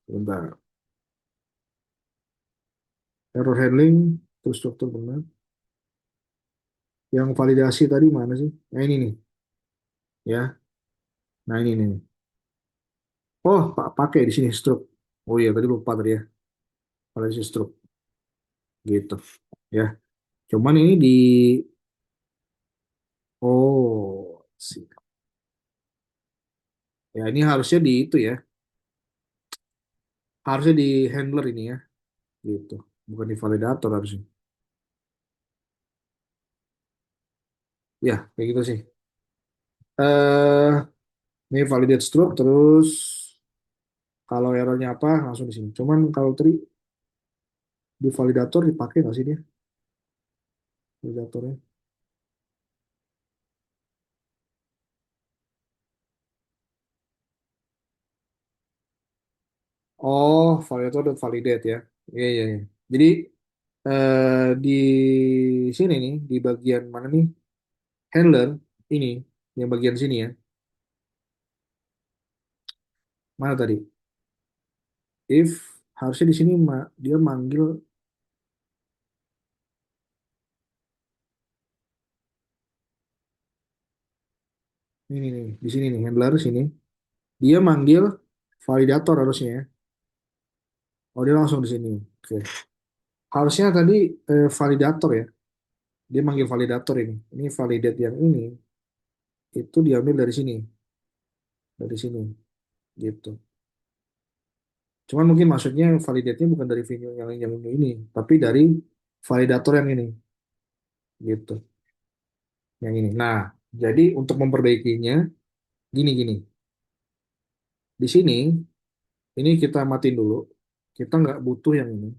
bentar. Error handling, terus struktur benar. Yang validasi tadi mana sih? Nah, ini nih, ya. Nah, ini nih. Oh, pakai di sini stroke. Oh iya, tadi lupa tadi ya. Validasi stroke gitu. Ya. Cuman ini di oh sih. Ya ini harusnya di itu ya. Harusnya di handler ini ya, gitu. Bukan di validator harusnya. Ya, kayak gitu sih. Eh, ini validate stroke terus kalau errornya apa langsung di sini. Cuman kalau tadi di validator dipakai nggak sih dia validatornya? Oh, validator dan validate ya. Iya, iya, iya. Jadi di sini nih, di bagian mana nih? Handler ini, yang bagian sini ya. Mana tadi? If harusnya di sini dia manggil ini nih, di sini nih handler sini. Dia manggil validator harusnya ya. Oh, dia langsung di sini. Oke. Harusnya tadi validator ya. Dia manggil validator ini. Ini validate yang ini itu diambil dari sini, dari sini gitu. Cuman mungkin maksudnya validate-nya bukan dari venue yang ini, tapi dari validator yang ini gitu, yang ini. Nah, jadi untuk memperbaikinya gini gini. Di sini ini kita matiin dulu. Kita nggak butuh yang ini.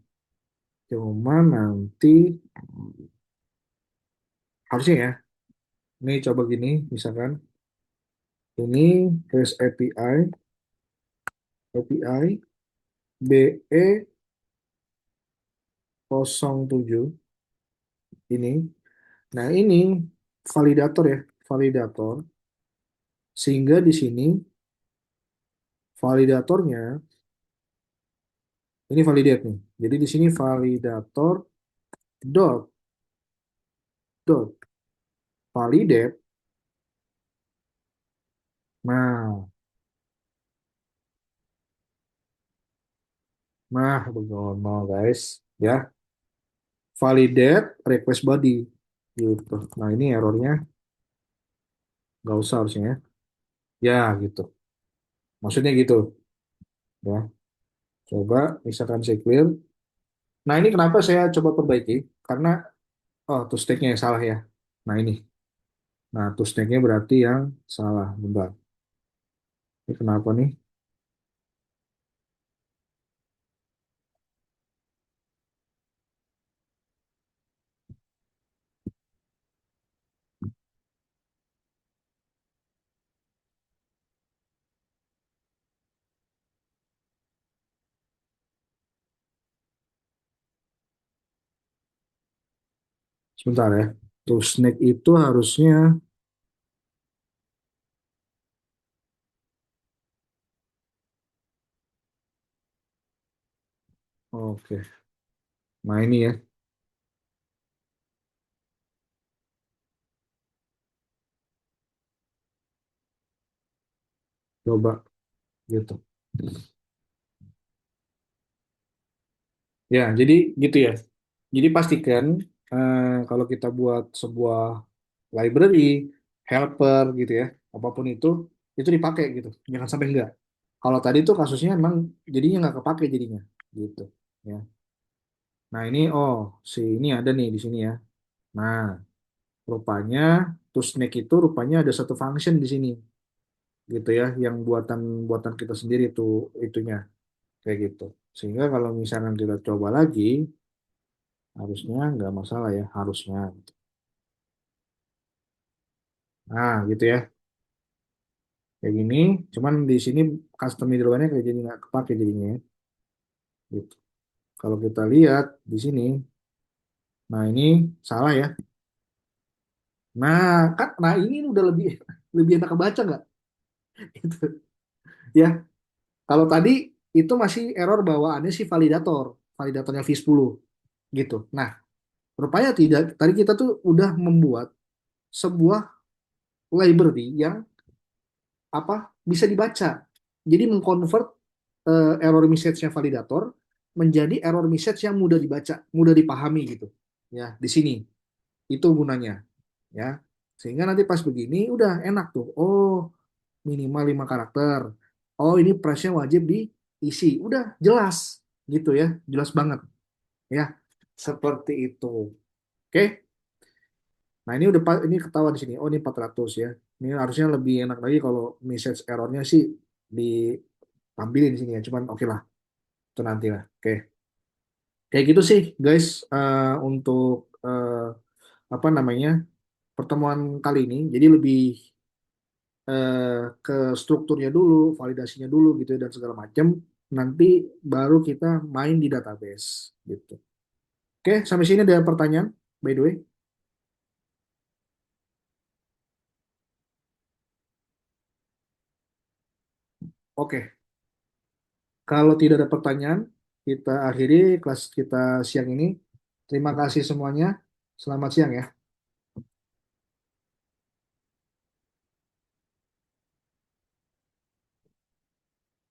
Cuma nanti harusnya ya. Ini coba gini, misalkan ini REST API BE07 ini. Nah, ini validator ya, validator. Sehingga di sini validatornya ini validate nih. Jadi di sini validator dot dot validate. Nah, begono guys, ya. Validate request body gitu. Nah, ini errornya nggak usah harusnya ya. Ya, gitu. Maksudnya gitu, ya. Coba misalkan saya clear. Nah, ini kenapa saya coba perbaiki? Karena oh, to stake-nya yang salah ya. Nah, ini. Nah, to stake-nya berarti yang salah. Bentar. Ini kenapa nih? Sebentar ya. To snake itu harusnya oke. Nah, ini ya. Coba gitu. Ya, jadi gitu ya. Jadi pastikan kalau kita buat sebuah library, helper gitu ya, apapun itu dipakai gitu. Jangan sampai enggak. Kalau tadi tuh kasusnya emang jadinya nggak kepake jadinya gitu. Ya. Nah ini oh si ini ada nih di sini ya. Nah rupanya to snake itu rupanya ada satu function di sini gitu ya, yang buatan buatan kita sendiri tuh itunya kayak gitu. Sehingga kalau misalkan kita coba lagi, harusnya nggak masalah ya, harusnya. Nah, gitu ya. Kayak gini, cuman di sini custom middleware-nya kayak jadi nggak kepake jadinya ya. Gitu. Kalau kita lihat di sini, nah ini salah ya. Nah ini udah lebih lebih enak kebaca nggak? Gitu. Ya, kalau tadi itu masih error bawaannya si validator, validatornya v10 gitu. Nah, rupanya tidak. Tadi kita tuh udah membuat sebuah library yang apa bisa dibaca. Jadi mengconvert error message-nya validator menjadi error message yang mudah dibaca, mudah dipahami gitu. Ya, di sini. Itu gunanya, ya. Sehingga nanti pas begini udah enak tuh. Oh, minimal 5 karakter. Oh, ini price-nya wajib diisi. Udah jelas gitu ya. Jelas banget ya. Seperti itu. Oke. Nah, ini udah ini ketahuan di sini. Oh, ini 400 ya. Ini harusnya lebih enak lagi kalau message errornya sih ditampilin di sini ya. Cuman oke lah, itu nanti lah. Oke. Kayak gitu sih, guys, untuk apa namanya pertemuan kali ini. Jadi lebih ke strukturnya dulu, validasinya dulu gitu ya, dan segala macam. Nanti baru kita main di database gitu. Oke, sampai sini ada pertanyaan, by the way. Oke, kalau tidak ada pertanyaan, kita akhiri kelas kita siang ini. Terima kasih semuanya. Selamat siang ya.